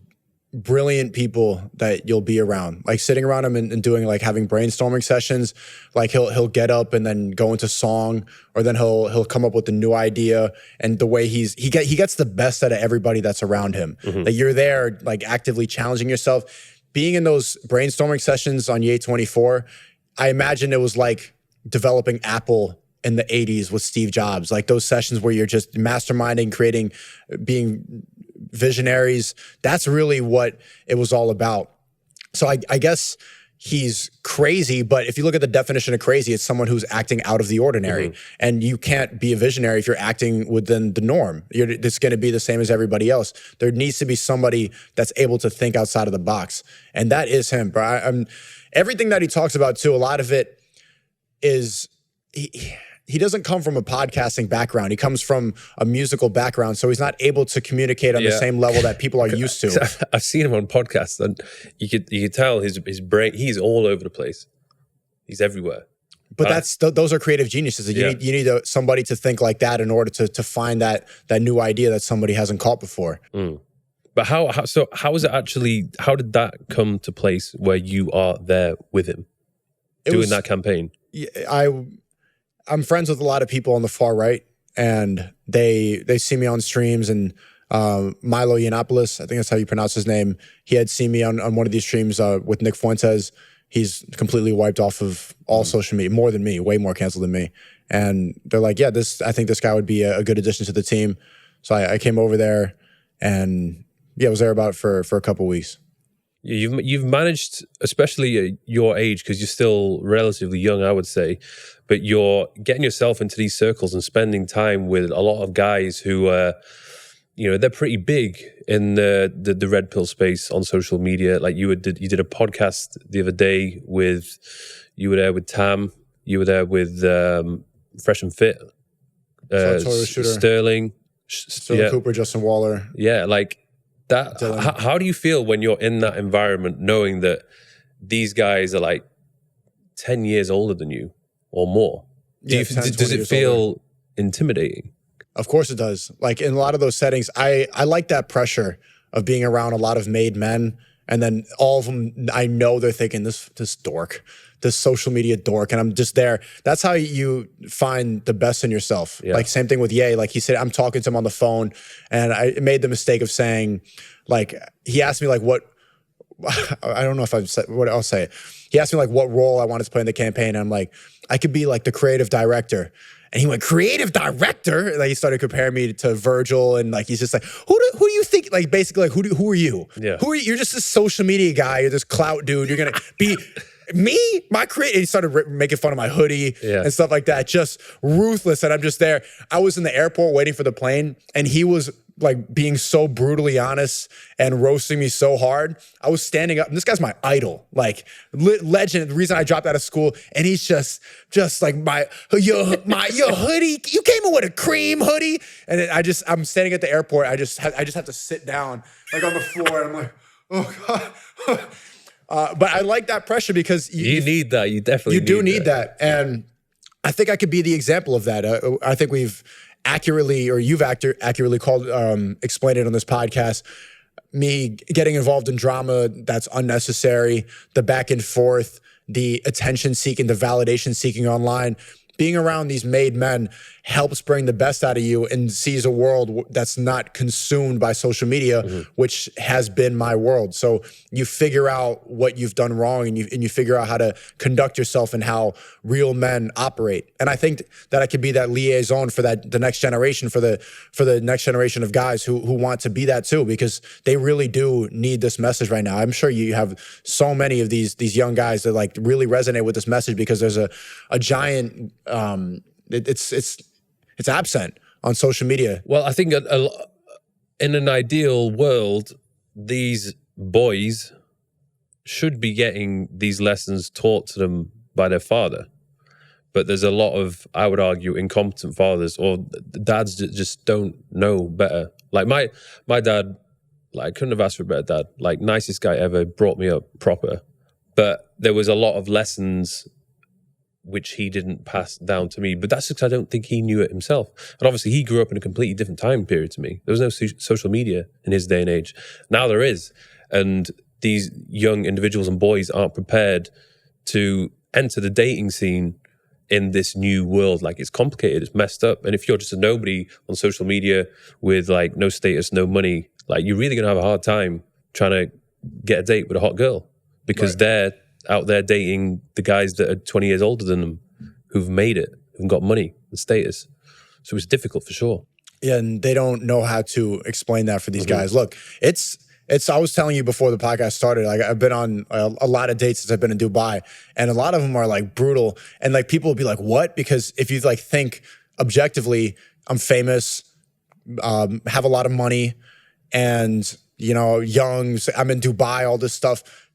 brilliant people that you'll be around. Like, sitting around him and doing, like, having brainstorming sessions, like he'll get up and then go into song, or then he'll come up with a new idea. And the way he gets the best out of everybody that's around him. Like, you're there, like, actively challenging yourself. Being in those brainstorming sessions on Ye24, I imagine it was like developing Apple in the 80s with Steve Jobs. Like, those sessions where you're just masterminding, creating, being visionaries. That's really what it was all about. So I guess he's crazy, but if you look at the definition of crazy, it's someone who's acting out of the ordinary. And you can't be a visionary if you're acting within the norm. It's going to be the same as everybody else. There needs to be somebody that's able to think outside of the box. And that is him, bro. Everything that he talks about too, a lot of it is, he doesn't come from a podcasting background. He comes from a musical background, so he's not able to communicate on the same level that people are used to. I've seen him on podcasts, and you could tell his brain. He's all over the place. He's everywhere. But those are creative geniuses. You need somebody to think like that in order to find that new idea that somebody hasn't caught before. But how is it actually? How did that come to place where you are there with him doing that campaign? I'm friends with a lot of people on the far right, and they see me on streams, and Milo Yiannopoulos, I think that's how you pronounce his name, he had seen me on one of these streams with Nick Fuentes. He's completely wiped off of all social media, more than me, way more canceled than me. And they're like, yeah, I think this guy would be a good addition to the team. So I came over there, and I was there about for a couple weeks. You've managed, especially at your age, because you're still relatively young, I would say, but you're getting yourself into these circles and spending time with a lot of guys who they're pretty big in the red pill space on social media. Like you did a podcast the other day with Tam, You were there with Fresh and Fit, Total Shooter. Sterling, Cooper, Justin Waller. Yeah, like that. How do you feel when you're in that environment, knowing that these guys are like 10 years older than you or more? Does it feel intimidating? Of course it does. Like in a lot of those settings, I like that pressure of being around a lot of made men. And then all of them, I know they're thinking this dork, this social media dork. And I'm just there. That's how you find the best in yourself. Yeah. Like same thing with Ye. Like he said, I'm talking to him on the phone and I made the mistake of saying, like, he asked me like what, I don't know if I've said what I'll say. He asked me like what role I wanted to play in the campaign. And I'm like, I could be like the creative director. And he went, creative director? And like he started comparing me to Virgil. And like, he's just like, who do you think, like basically like, who are you? Yeah. Who are you? You're just this social media guy. You're this clout dude. You're going to be me, my creative. He started making fun of my hoodie and stuff like that. Just ruthless. And I'm just there. I was in the airport waiting for the plane and he was like being so brutally honest and roasting me so hard. I was standing up and this guy's my idol, like legend. The reason I dropped out of school and he's just like your hoodie. You came in with a cream hoodie. And I'm standing at the airport. I just have to sit down like on the floor and I'm like, oh God. But I like that pressure because you need that. You definitely need that. And I think I could be the example of that. I think you've accurately explained it on this podcast. Me getting involved in drama that's unnecessary, the back and forth, the attention seeking, the validation seeking online. Being around these made men helps bring the best out of you and sees a world that's not consumed by social media, which has been my world. So you figure out what you've done wrong and you figure out how to conduct yourself and how real men operate. And I think that I could be that liaison for the next generation, for the next generation of guys who want to be that too, because they really do need this message right now. I'm sure you have so many of these young guys that like really resonate with this message because there's a giant it's absent on social media. Well, I think in an ideal world, these boys should be getting these lessons taught to them by their father. But there's a lot of, I would argue, incompetent fathers or dads that just don't know better. Like my dad, like I couldn't have asked for a better dad. Like nicest guy ever, brought me up proper. But there was a lot of lessons which he didn't pass down to me. But that's because I don't think he knew it himself. And obviously he grew up in a completely different time period to me. There was no social media in his day and age. Now there is. And these young individuals and boys aren't prepared to enter the dating scene in this new world. Like it's complicated, it's messed up. And if you're just a nobody on social media with like no status, no money, like you're really gonna have a hard time trying to get a date with a hot girl because they're out there dating the guys that are 20 years older than them who've made it, who've got money and status. So it's difficult for sure. Yeah, and they don't know how to explain that for these guys. Look, it's I was telling you before the podcast started, like I've been on a lot of dates since I've been in Dubai, and a lot of them are like brutal. And like people will be like, what? Because if you like think objectively, I'm famous, have a lot of money, and you know, young, I'm in Dubai, all this stuff.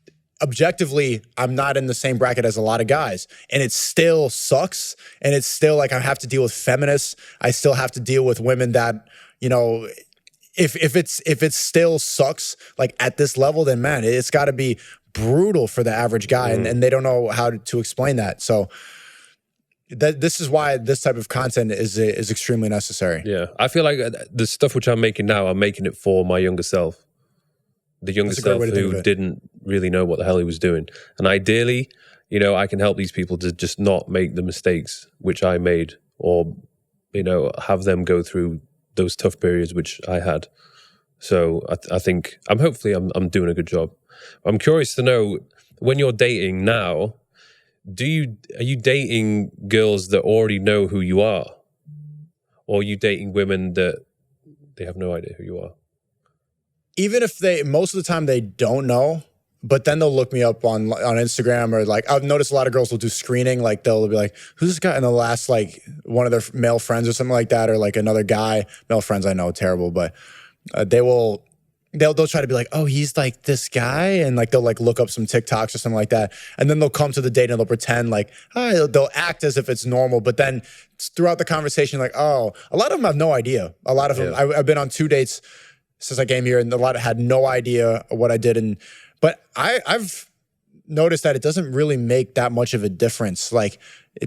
Objectively, I'm not in the same bracket as a lot of guys. And it still sucks. And it's still like I have to deal with feminists. I still have to deal with women that, you know, if it still sucks like at this level, then man, it's got to be brutal for the average guy. And they don't know how to explain that. So this is why this type of content is extremely necessary. Yeah. I feel like the stuff which I'm making now, I'm making it for my younger self. The younger self who didn't really know what the hell he was doing. And ideally, you know, I can help these people to just not make the mistakes which I made or, you know, have them go through those tough periods which I had. So I think I'm doing a good job. I'm curious to know, when you're dating now, are you dating girls that already know who you are? Or are you dating women that they have no idea who you are? Even if most of the time they don't know, but then they'll look me up on Instagram, or like I've noticed a lot of girls will do screening. Like they'll be like, who's this guy? And they'll ask like one of their male friends or something like that, or like another guy. Male friends I know, terrible, but they will they'll try to be like, oh, he's like this guy, and like they'll like look up some TikToks or something like that, and then they'll come to the date and they'll pretend like, oh, they'll act as if it's normal, but then throughout the conversation, like, oh, a lot of them have no idea. A lot of them, I've been on 2 dates since I came here, and a lot had no idea what I did, but I've noticed that it doesn't really make that much of a difference. Like,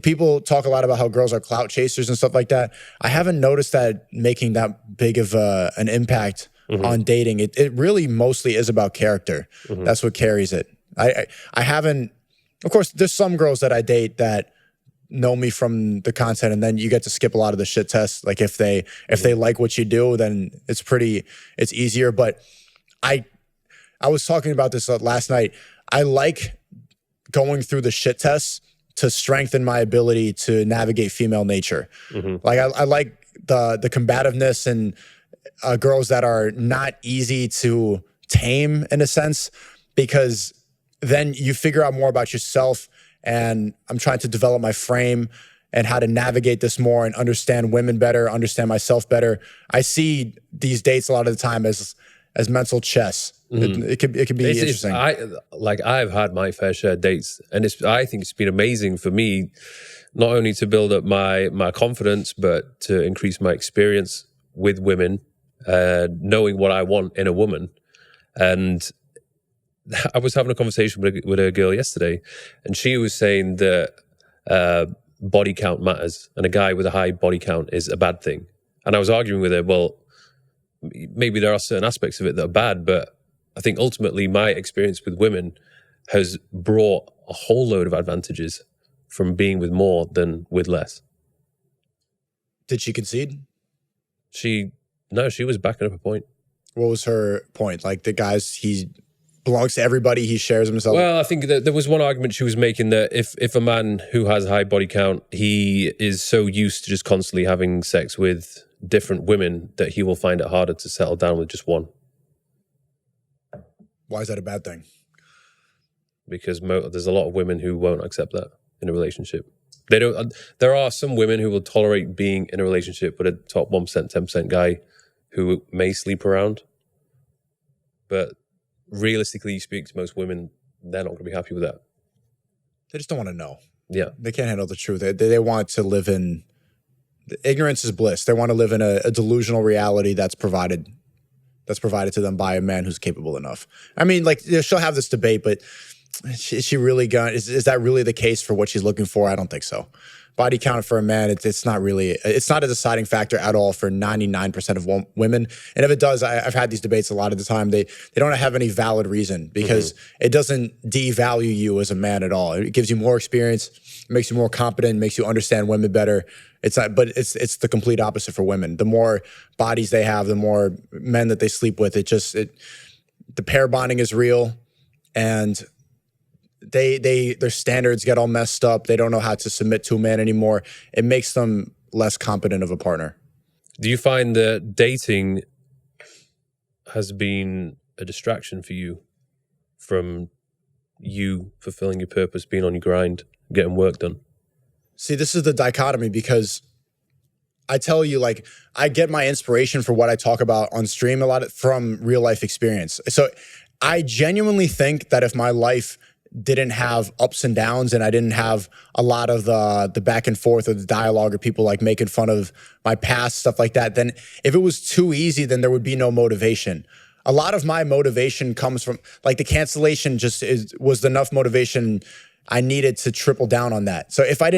people talk a lot about how girls are clout chasers and stuff like that. I haven't noticed that making that big of an impact on dating. It really mostly is about character. That's what carries it. I haven't, of course, there's some girls that I date that know me from the content, and then you get to skip a lot of the shit tests. Like if they like what you do, then it's easier. But I was talking about this last night. I like going through the shit tests to strengthen my ability to navigate female nature. Like I like the combativeness and girls that are not easy to tame in a sense, because then you figure out more about yourself. And I'm trying to develop my frame and how to navigate this more and understand women better, understand myself better. I see these dates a lot of the time as mental chess. It could be interesting. I've had my fair share of dates, and I think it's been amazing for me, not only to build up my confidence, but to increase my experience with women, knowing what I want in a woman. And I was having a conversation with a girl yesterday, and she was saying that body count matters, and a guy with a high body count is a bad thing. And I was arguing with her, well, maybe there are certain aspects of it that are bad, but I think ultimately my experience with women has brought a whole load of advantages from being with more than with less. Did she concede? No, she was backing up a point. What was her point? Like, the guys, he belongs to everybody, he shares himself? Well, I think that there was one argument she was making that if a man who has a high body count, he is so used to just constantly having sex with different women that he will find it harder to settle down with just one. Why is that a bad thing? Because there's a lot of women who won't accept that in a relationship. They don't. There are some women who will tolerate being in a relationship with a top 1%, 10% guy who may sleep around. But realistically, you speak to most women, they're not going to be happy with that. They just don't want to know. Yeah. They can't handle the truth. They want to live in... Ignorance is bliss. They want to live in a delusional reality that's provided to them by a man who's capable enough. I mean, like, she'll have this debate, but is she really going? Is that really the case for what she's looking for? I don't think so. Body count for a man, it's not a deciding factor at all for 99% of women. And if it does, I've had these debates a lot of the time. They don't have any valid reason, because it doesn't devalue you as a man at all. It gives you more experience, it makes you more competent, makes you understand women better. It's not, but it's the complete opposite for women. The more bodies they have, the more men that they sleep with. The pair bonding is real, and their standards get all messed up. They don't know how to submit to a man anymore. It makes them less competent of a partner. Do you find that dating has been a distraction for you from you fulfilling your purpose, being on your grind, getting work done? See, this is the dichotomy, because I tell you, like, I get my inspiration for what I talk about on stream a lot from real life experience. So I genuinely think that if my life didn't have ups and downs, and I didn't have a lot of the back and forth or the dialogue or people like making fun of my past, stuff like that, then if it was too easy, then there would be no motivation. A lot of my motivation comes from, like, the cancellation was enough motivation I needed to triple down on that. So if I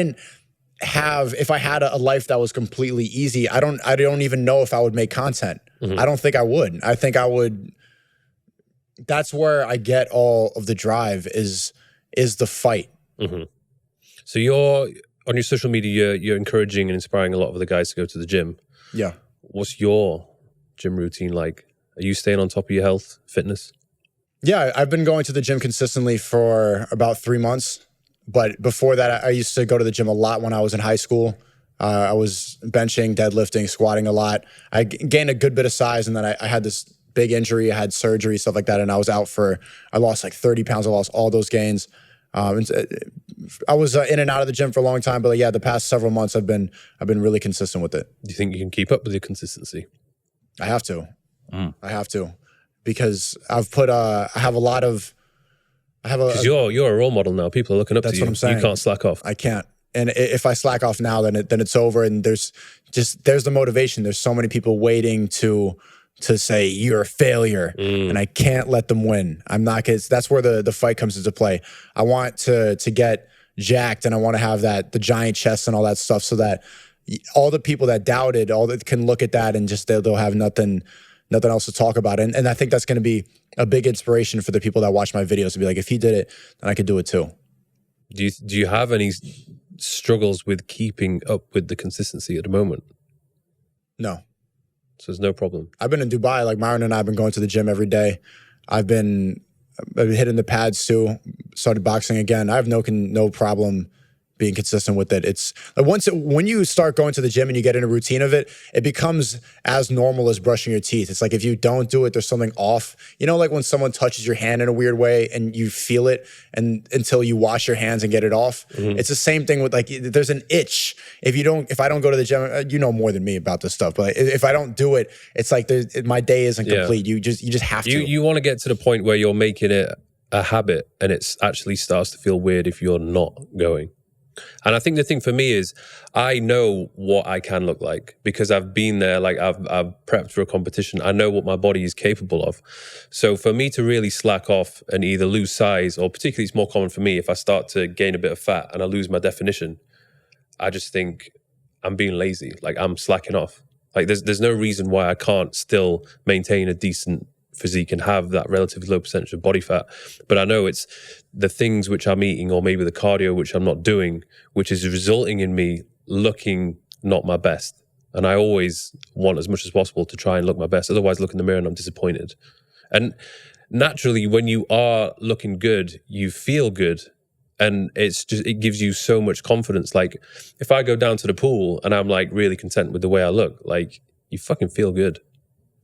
had a life that was completely easy, I don't even know if I would make content. I don't think I would. I think I would. That's where I get all of the drive is the fight. So you're on your social media, you're encouraging and inspiring a lot of the guys to go to the gym. Yeah. What's your gym routine like? Are you staying on top of your health, fitness? Yeah, I've been going to the gym consistently for about 3 months. But before that, I used to go to the gym a lot when I was in high school. I was benching, deadlifting, squatting a lot. I gained a good bit of size, and then I had this big injury. I had surgery, stuff like that, and I was out I lost like 30 pounds. I lost all those gains. I was in and out of the gym for a long time, but yeah, the past several months I've been really consistent with it. Do you think you can keep up with your consistency? I have to. I have to. because I have a lot of, Because you're a role model now. People are looking up to you. That's what I'm saying. You can't slack off. I can't. And if I slack off now, then it's over. And there's the motivation. There's so many people waiting to say you're a failure, and I can't let them win. I'm not, because that's where the fight comes into play. I want to get jacked, and I want to have the giant chest and all that stuff, so that all the people that doubted, all that can look at that and just they'll have nothing else to talk about. And I think that's going to be a big inspiration for the people that watch my videos to be like, if he did it, then I could do it too. Do you have any struggles with keeping up with the consistency at the moment? No. So there's no problem. I've been in Dubai. Like Myron and I have been going to the gym every day. I've been hitting the pads too. Started boxing again. I have no problem being consistent with it. It's like when you start going to the gym and you get in a routine of it, it becomes as normal as brushing your teeth. It's like if you don't do it, there's something off. You know, like when someone touches your hand in a weird way and you feel it, and until you wash your hands and get it off. It's the same thing with, like, there's an itch. If I don't go to the gym, you know more than me about this stuff, but if I don't do it, it's like my day isn't complete. You just have to. You want to get to the point where you're making it a habit, and it actually starts to feel weird if you're not going. And I think the thing for me is I know what I can look like because I've been there. Like I've prepped for a competition. I know what my body is capable of. So for me to really slack off and either lose size, or particularly it's more common for me if I start to gain a bit of fat and I lose my definition, I just think I'm being lazy. Like I'm slacking off. Like there's no reason why I can't still maintain a decent physique and have that relatively low percentage of body fat. But I know it's the things which I'm eating, or maybe the cardio which I'm not doing, which is resulting in me looking not my best. And I always want as much as possible to try and look my best. Otherwise, I look in the mirror and I'm disappointed. And naturally, when you are looking good, you feel good. And it gives you so much confidence. Like if I go down to the pool and I'm like really content with the way I look, like you fucking feel good.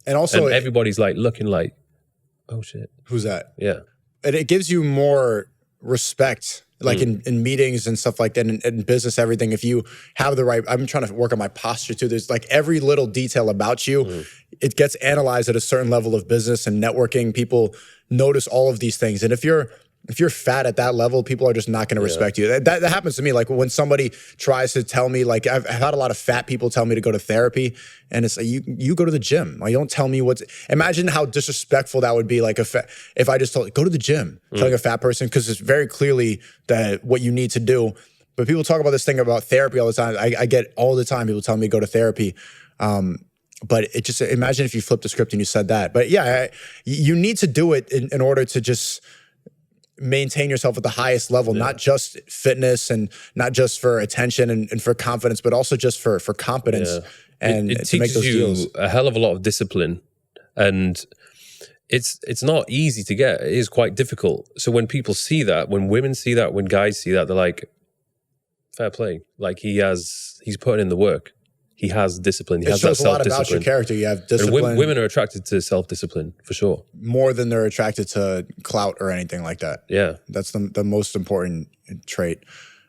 And also, and everybody's like looking like, oh shit, who's that? Yeah. And it gives you more respect, like in meetings and stuff like that, in business, everything. If you have the right, I'm trying to work on my posture too. There's like every little detail about you, it gets analyzed at a certain level of business and networking. People notice all of these things. And if you're fat at that level, people are just not going to respect you. That happens to me. Like when somebody tries to tell me, like I've had a lot of fat people tell me to go to therapy, and it's like, you go to the gym. Like, you don't tell me imagine how disrespectful that would be. Like if I just told, go to the gym, telling a fat person, because it's very clearly that what you need to do. But people talk about this thing about therapy all the time. I get all the time people telling me to go to therapy. But it just, imagine if you flipped the script and you said that. But yeah, you need to do it in order to just maintain yourself at the highest level, not just fitness and not just for attention and for confidence, but also just for competence. And it to make those teaches you deals. a hell of a lot of discipline, and it's not easy to get. It is quite difficult. So when people see that, when women see that, when guys see that, they're like, fair play. Like he's putting in the work. He has discipline. He has that self-discipline. It shows a lot about your character. You have discipline. Women are attracted to self-discipline for sure. More than they're attracted to clout or anything like that. Yeah. That's the most important trait.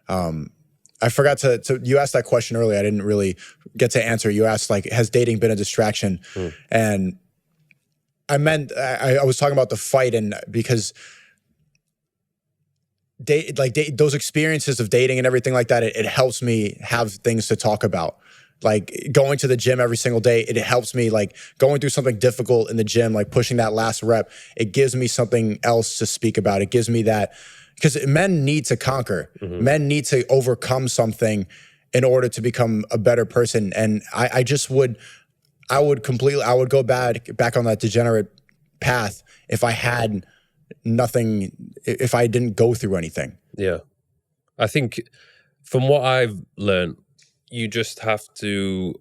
I forgot to you asked that question earlier. I didn't really get to answer. You asked, like, has dating been a distraction? And I meant, I was talking about the fight, and because those experiences of dating and everything like that, it helps me have things to talk about. Like going to the gym every single day, it helps me. Like going through something difficult in the gym, like pushing that last rep, it gives me something else to speak about. It gives me that, because men need to conquer. Men need to overcome something in order to become a better person. And I would go back on that degenerate path if I had nothing, if I didn't go through anything. Yeah. I think from what I've learned, you just have to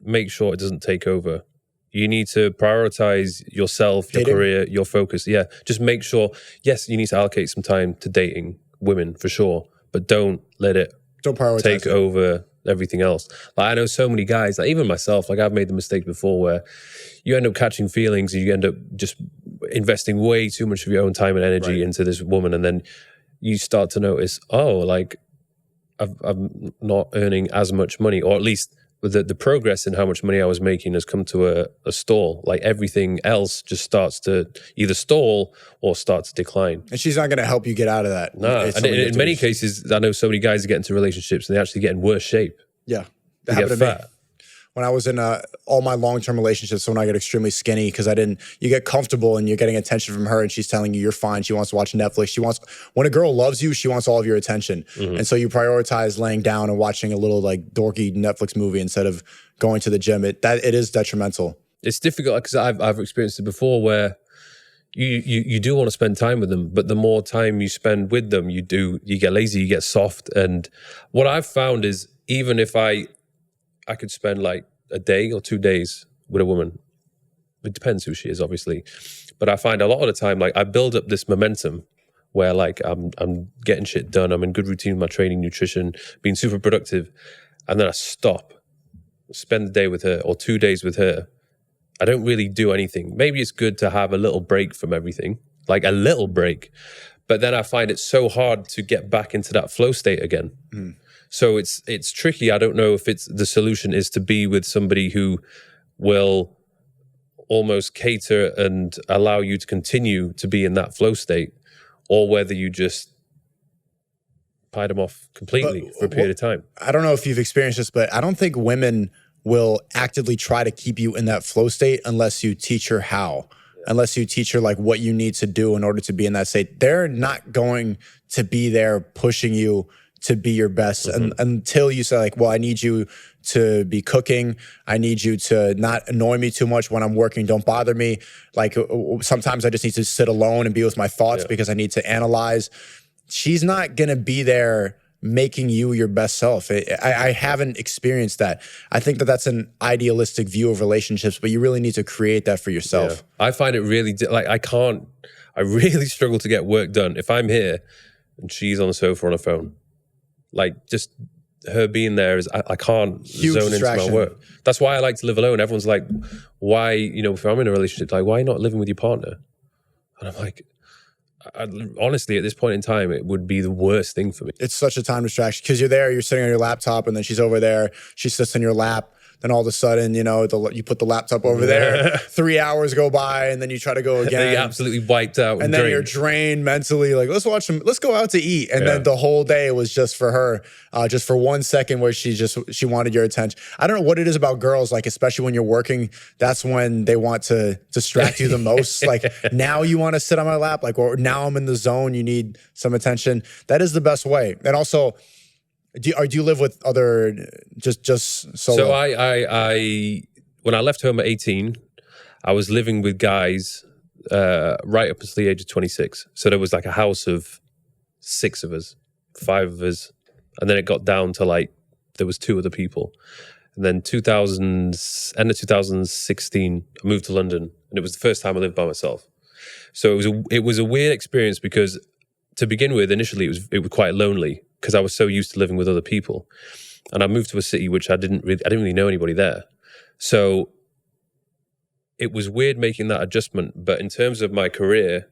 make sure it doesn't take over. You need to prioritize yourself, your career, your focus. Yeah, just make sure, yes, you need to allocate some time to dating women for sure, but don't let it take over everything else. Like I know so many guys, like even myself, like I've made the mistake before where you end up catching feelings and you end up just investing way too much of your own time and energy into this woman, and then you start to notice, oh, like I'm not earning as much money, or at least the progress in how much money I was making has come to a stall. Like everything else just starts to either stall or start to decline. And she's not going to help you get out of that. No, and in many cases, I know so many guys get into relationships and they actually get in worse shape. Yeah, they get fat. When I was in all my long-term relationships, when I get extremely skinny, because you get comfortable and you're getting attention from her and she's telling you you're fine. She wants to watch Netflix. When a girl loves you, she wants all of your attention. And so you prioritize laying down and watching a little like dorky Netflix movie instead of going to the gym. It is detrimental. It's difficult because I've experienced it before where you do want to spend time with them, but the more time you spend with them, you get lazy, you get soft. And what I've found is even if I could spend like a day or 2 days with a woman. It depends who she is, obviously. But I find a lot of the time, like I build up this momentum where like I'm getting shit done. I'm in good routine with my training, nutrition, being super productive. And then I stop, spend the day with her or 2 days with her. I don't really do anything. Maybe it's good to have a little break from everything, like a little break. But then I find it so hard to get back into that flow state again. So it's tricky. I don't know if the solution is to be with somebody who will almost cater and allow you to continue to be in that flow state, or whether you just pie them off completely for a period of time. I don't know if you've experienced this, but I don't think women will actively try to keep you in that flow state unless you teach her how. Unless you teach her like what you need to do in order to be in that state. They're not going to be there pushing you to be your best until you say like, well, I need you to be cooking. I need you to not annoy me too much when I'm working. Don't bother me. Like sometimes I just need to sit alone and be with my thoughts because I need to analyze. She's not going to be there making you your best self. I haven't experienced that. I think that's an idealistic view of relationships, but you really need to create that for yourself. Yeah. I find it really, I really struggle to get work done if I'm here and she's on the sofa on her phone. Like just her being there is, I can't zone into my work. That's why I like to live alone. Everyone's like, why, if I'm in a relationship, like, why are you not living with your partner? And I'm like, honestly, at this point in time, it would be the worst thing for me. It's such a time distraction because you're there, you're sitting on your laptop, and then she's over there, she sits in your lap. Then all of a sudden, you put the laptop over there, 3 hours go by, and then you try to go again. You're absolutely wiped out. And then you're drained mentally, like, let's go out to eat. And then the whole day was just for her, just for 1 second where she wanted your attention. I don't know what it is about girls, like, especially when you're working, that's when they want to distract you the most. Like, now you want to sit on my lap, like, or now I'm in the zone, you need some attention. That is the best way. And also, do you live with other just solo? So I when I left home at 18, I was living with guys right up until the age of 26. So there was like a house of 6 of us, 5 of us, and then it got down to like there was 2 other people. And then end of 2016, I moved to London, and it was the first time I lived by myself. So it was a weird experience because to begin with, initially it was quite lonely, because I was so used to living with other people. And I moved to a city which I didn't really know anybody there. So it was weird making that adjustment. But in terms of my career,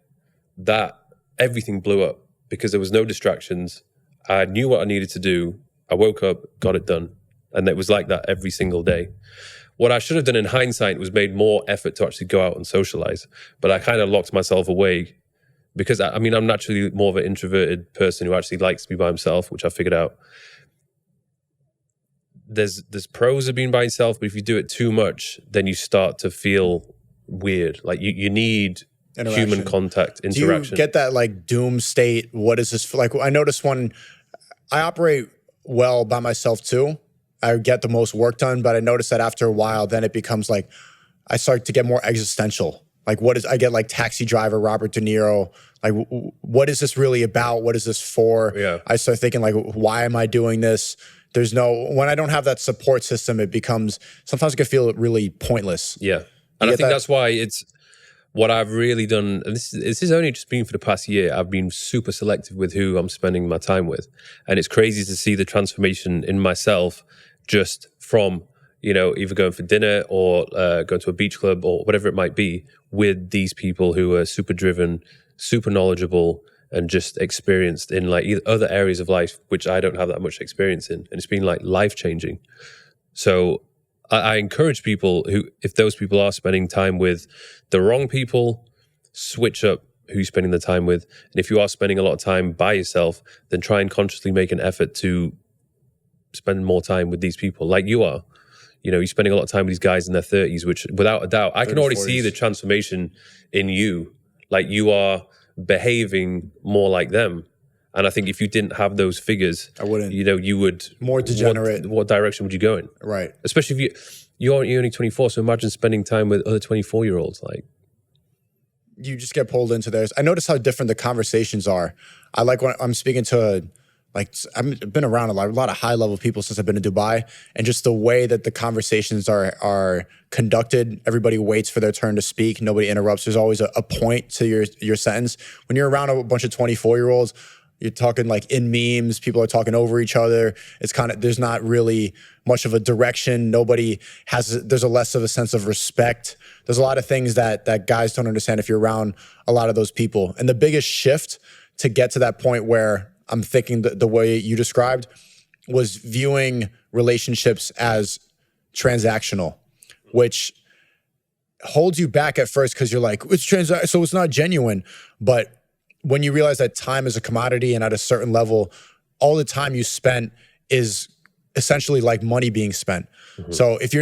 that everything blew up because there was no distractions. I knew what I needed to do. I woke up, got it done. And it was like that every single day. What I should have done in hindsight was made more effort to actually go out and socialize. But I kind of locked myself away because I'm naturally more of an introverted person who actually likes to be by himself, which I figured out. There's pros of being by yourself, but if you do it too much, then you start to feel weird. Like you need human contact, interaction. Do you get that like doom state? What is this? Like I noticed when I operate well by myself too, I get the most work done, but I noticed that after a while, then it becomes like, I start to get more existential. Like I get like Taxi Driver, Robert De Niro. Like, what is this really about? What is this for? Yeah. I start thinking like, why am I doing this? When I don't have that support system, sometimes it can feel really pointless. Yeah. And I think that's why it's what I've really done. And this is only just been for the past year. I've been super selective with who I'm spending my time with. And it's crazy to see the transformation in myself just from, either going for dinner or going to a beach club or whatever it might be with these people who are super driven, super knowledgeable, and just experienced in like other areas of life, which I don't have that much experience in. And it's been like life-changing. So I encourage people who, if those people are spending time with the wrong people, switch up who you're spending the time with. And if you are spending a lot of time by yourself, then try and consciously make an effort to spend more time with these people like you are. You know, you're spending a lot of time with these guys in their 30s, which without a doubt, I can already 40s. see the transformation in you. Like you are behaving more like them. And I think if you didn't have those figures, I wouldn't. You know, you would more degenerate. What direction would you go in? Right. Especially if you're only 24. So imagine spending time with other 24-year-olds. Like, you just get pulled into theirs. I notice how different the conversations are. I like when I'm speaking to, like, I've been around a lot of high level people since I've been in Dubai, and just the way that the conversations are conducted. Everybody waits for their turn to speak. Nobody interrupts. There's always a point to your sentence. When you're around a bunch of 24-year-olds, you're talking like in memes. People are talking over each other. It's kind of, there's not really much of a direction. There's a less of a sense of respect. There's a lot of things that guys don't understand if you're around a lot of those people. And the biggest shift to get to that point where I'm thinking the way you described was viewing relationships as transactional, which holds you back at first because you're like, so it's not genuine. But when you realize that time is a commodity, and at a certain level, all the time you spent is essentially like money being spent. Mm-hmm. So if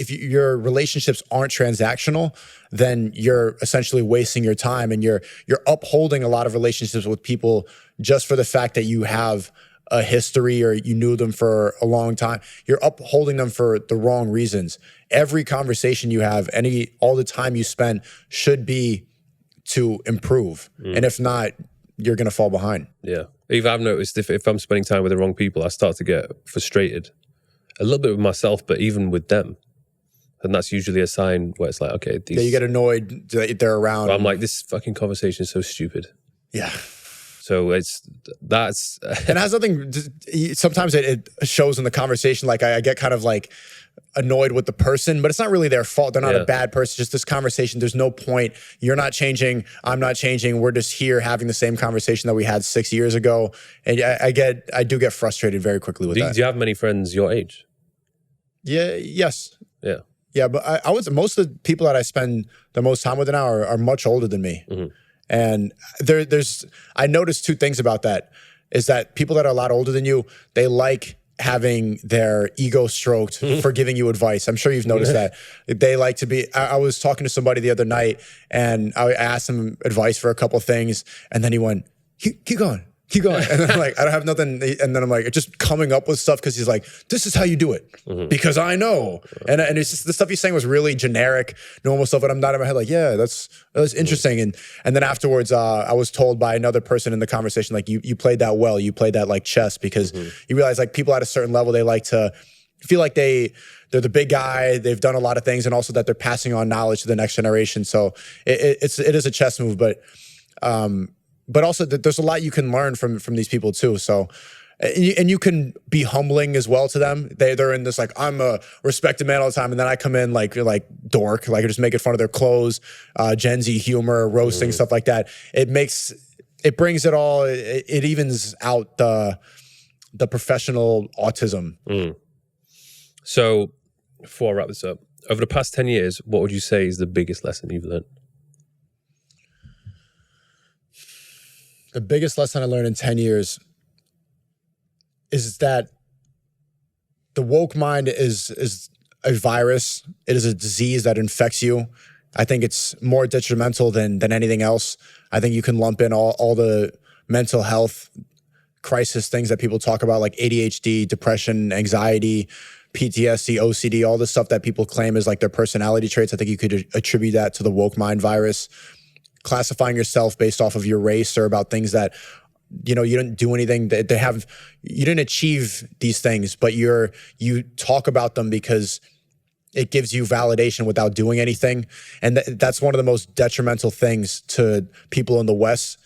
your relationships aren't transactional, then you're essentially wasting your time, and you're upholding a lot of relationships with people just for the fact that you have a history or you knew them for a long time. You're upholding them for the wrong reasons. Every conversation you have, all the time you spend should be to improve. And if not, you're going to fall behind. Yeah. Even I've noticed if I'm spending time with the wrong people, I start to get frustrated a little bit with myself, but even with them. And that's usually a sign where it's like, okay, you get annoyed that they're around. I'm like, this fucking conversation is so stupid. Yeah. So that's and it has nothing. Sometimes it shows in the conversation. Like I get kind of like annoyed with the person, but it's not really their fault. They're not a bad person. Just this conversation. There's no point. You're not changing. I'm not changing. We're just here having the same conversation that we had 6 years ago. And I do get frustrated very quickly with that. Do you have many friends your age? Yeah. Yes. Yeah. Yeah, but I would say most of the people that I spend the most time with now are much older than me. Mm-hmm. And I noticed two things about that, is that people that are a lot older than you, they like having their ego stroked for giving you advice. I'm sure you've noticed that. They like to be, I was talking to somebody the other night, and I asked him advice for a couple of things, and then he went, keep going. And then I'm like, I don't have nothing. And then I'm like, just coming up with stuff because he's like, this is how you do it. Because I know. And it's just, the stuff he's saying was really generic, normal stuff. And I'm not in my head like, yeah, that's interesting. And then afterwards, I was told by another person in the conversation, like, you played that well. You played that like chess, because you realize like people at a certain level, they like to feel like they're the big guy. They've done a lot of things, and also that they're passing on knowledge to the next generation. So it is a chess move, but also there's a lot you can learn from these people too. So, and you can be humbling as well to them. They're in this like, I'm a respected man all the time, and then I come in like dork, like just making fun of their clothes, Gen Z humor, roasting, stuff like that. It brings it all. It evens out the professional autism. So, before I wrap this up, over the past 10 years, what would you say is the biggest lesson you've learned? The biggest lesson I learned in 10 years is that the woke mind is a virus. It is a disease that infects you. I think it's more detrimental than anything else. I think you can lump in all the mental health crisis things that people talk about, like ADHD, depression, anxiety, PTSD, OCD, all the stuff that people claim is like their personality traits. I think you could attribute that to the woke mind virus. Classifying yourself based off of your race, or about things that, you didn't do anything that you didn't achieve these things, but you talk about them because it gives you validation without doing anything. And that's one of the most detrimental things to people in the West.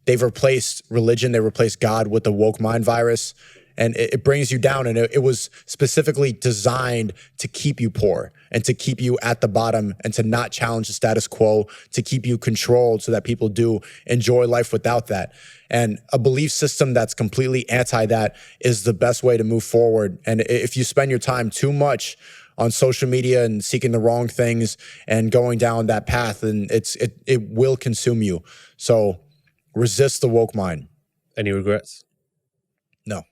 They've replaced religion, they replaced God with the woke mind virus. and it brings you down. And it was specifically designed to keep you poor and to keep you at the bottom and to not challenge the status quo, to keep you controlled so that people do enjoy life without that. And a belief system that's completely anti that is the best way to move forward. And if you spend your time too much on social media and seeking the wrong things and going down that path, and it will consume you. So resist the woke mind. Any regrets? No.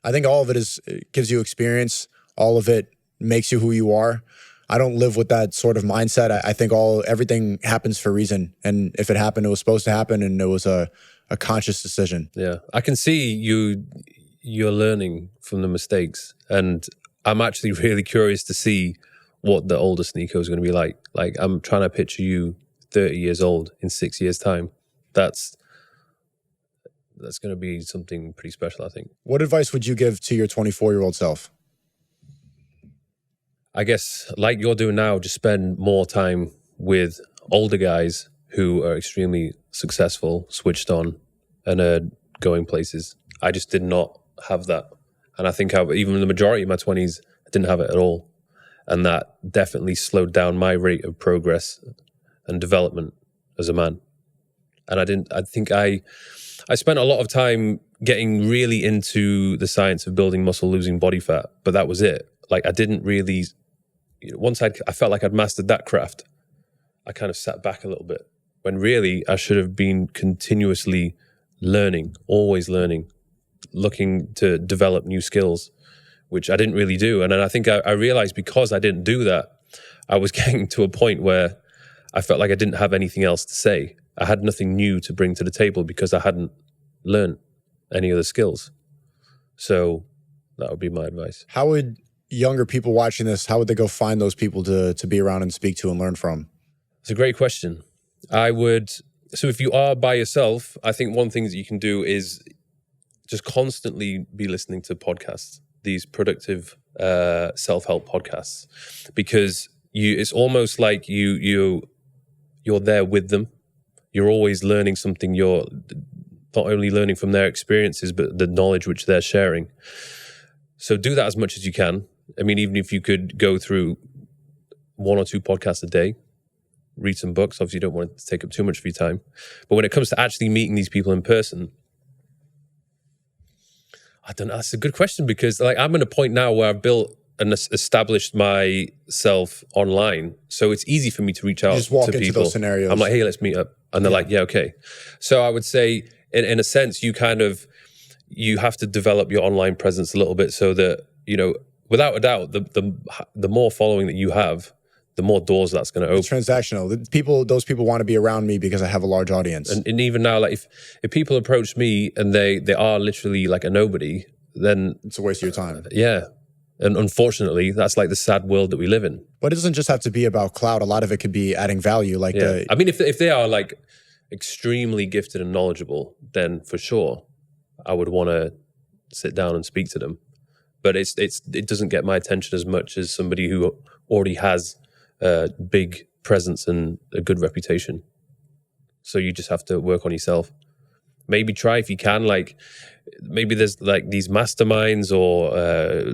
I think all of it gives you experience. All of it makes you who you are. I don't live with that sort of mindset. I think everything happens for a reason. And if it happened, it was supposed to happen, and it was a conscious decision. Yeah. I can see you're learning from the mistakes. And I'm actually really curious to see what the older Sneako is going to be like. Like, I'm trying to picture you 30 years old in 6 years' time. That's going to be something pretty special, I think. What advice would you give to your 24-year-old self? I guess, like you're doing now, just spend more time with older guys who are extremely successful, switched on, and are going places. I just did not have that. And I think even in the majority of my 20s, I didn't have it at all. And that definitely slowed down my rate of progress and development as a man. And I think I spent a lot of time getting really into the science of building muscle, losing body fat, but that was it. Like, I didn't really, once I felt like I'd mastered that craft, I kind of sat back a little bit, when really I should have been continuously learning, always learning, looking to develop new skills, which I didn't really do. And then I think I realized, because I didn't do that, I was getting to a point where I felt like I didn't have anything else to say. I had nothing new to bring to the table because I hadn't learned any of the skills. So that would be my advice. How would younger people watching this, how would they go find those people to be around and speak to and learn from? It's a great question. So if you are by yourself, I think one thing that you can do is just constantly be listening to podcasts, these productive self-help podcasts, because it's almost like you're there with them. You're always learning something. You're not only learning from their experiences, but the knowledge which they're sharing. So do that as much as you can. I mean, even if you could go through 1 or 2 podcasts a day, read some books. Obviously, you don't want it to take up too much of your time. But when it comes to actually meeting these people in person, I don't know. That's a good question, because like, I'm at a point now where I've built and established myself online. So it's easy for me to reach out just walk to into people. Those scenarios. I'm like, hey, let's meet up. And they're like, yeah, okay. So I would say, in a sense, you have to develop your online presence a little bit, so that, without a doubt, the more following that you have, the more doors that's going to open. It's transactional. Those people want to be around me because I have a large audience. And even now, like, if people approach me and they are literally like a nobody, then it's a waste of your time. Yeah. And unfortunately, that's like the sad world that we live in. But it doesn't just have to be about clout. A lot of it could be adding value. Like, I mean, if they are like extremely gifted and knowledgeable, then for sure I would want to sit down and speak to them. But it doesn't get my attention as much as somebody who already has a big presence and a good reputation. So you just have to work on yourself. Maybe try, if you can, like, maybe there's like these masterminds or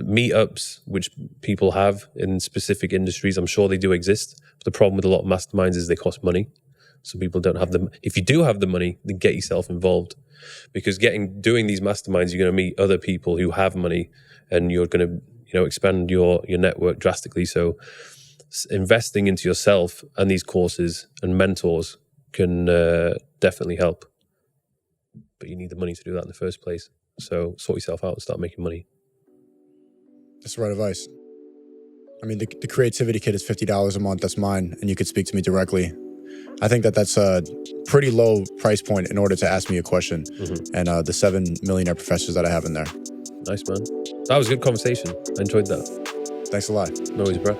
meetups which people have in specific industries. I'm sure they do exist. But the problem with a lot of masterminds is they cost money. So people don't have them. If you do have the money, then get yourself involved, because doing these masterminds, you're going to meet other people who have money, and you're going to expand your network drastically. So investing into yourself and these courses and mentors can definitely help. But you need the money to do that in the first place. So sort yourself out and start making money. That's the right advice. I mean, the creativity kit is $50 a month. That's mine. And you could speak to me directly. I think that's a pretty low price point in order to ask me a question. Mm-hmm. And the 7 millionaire professors that I have in there. Nice, man. That was a good conversation. I enjoyed that. Thanks a lot. No worries, bro.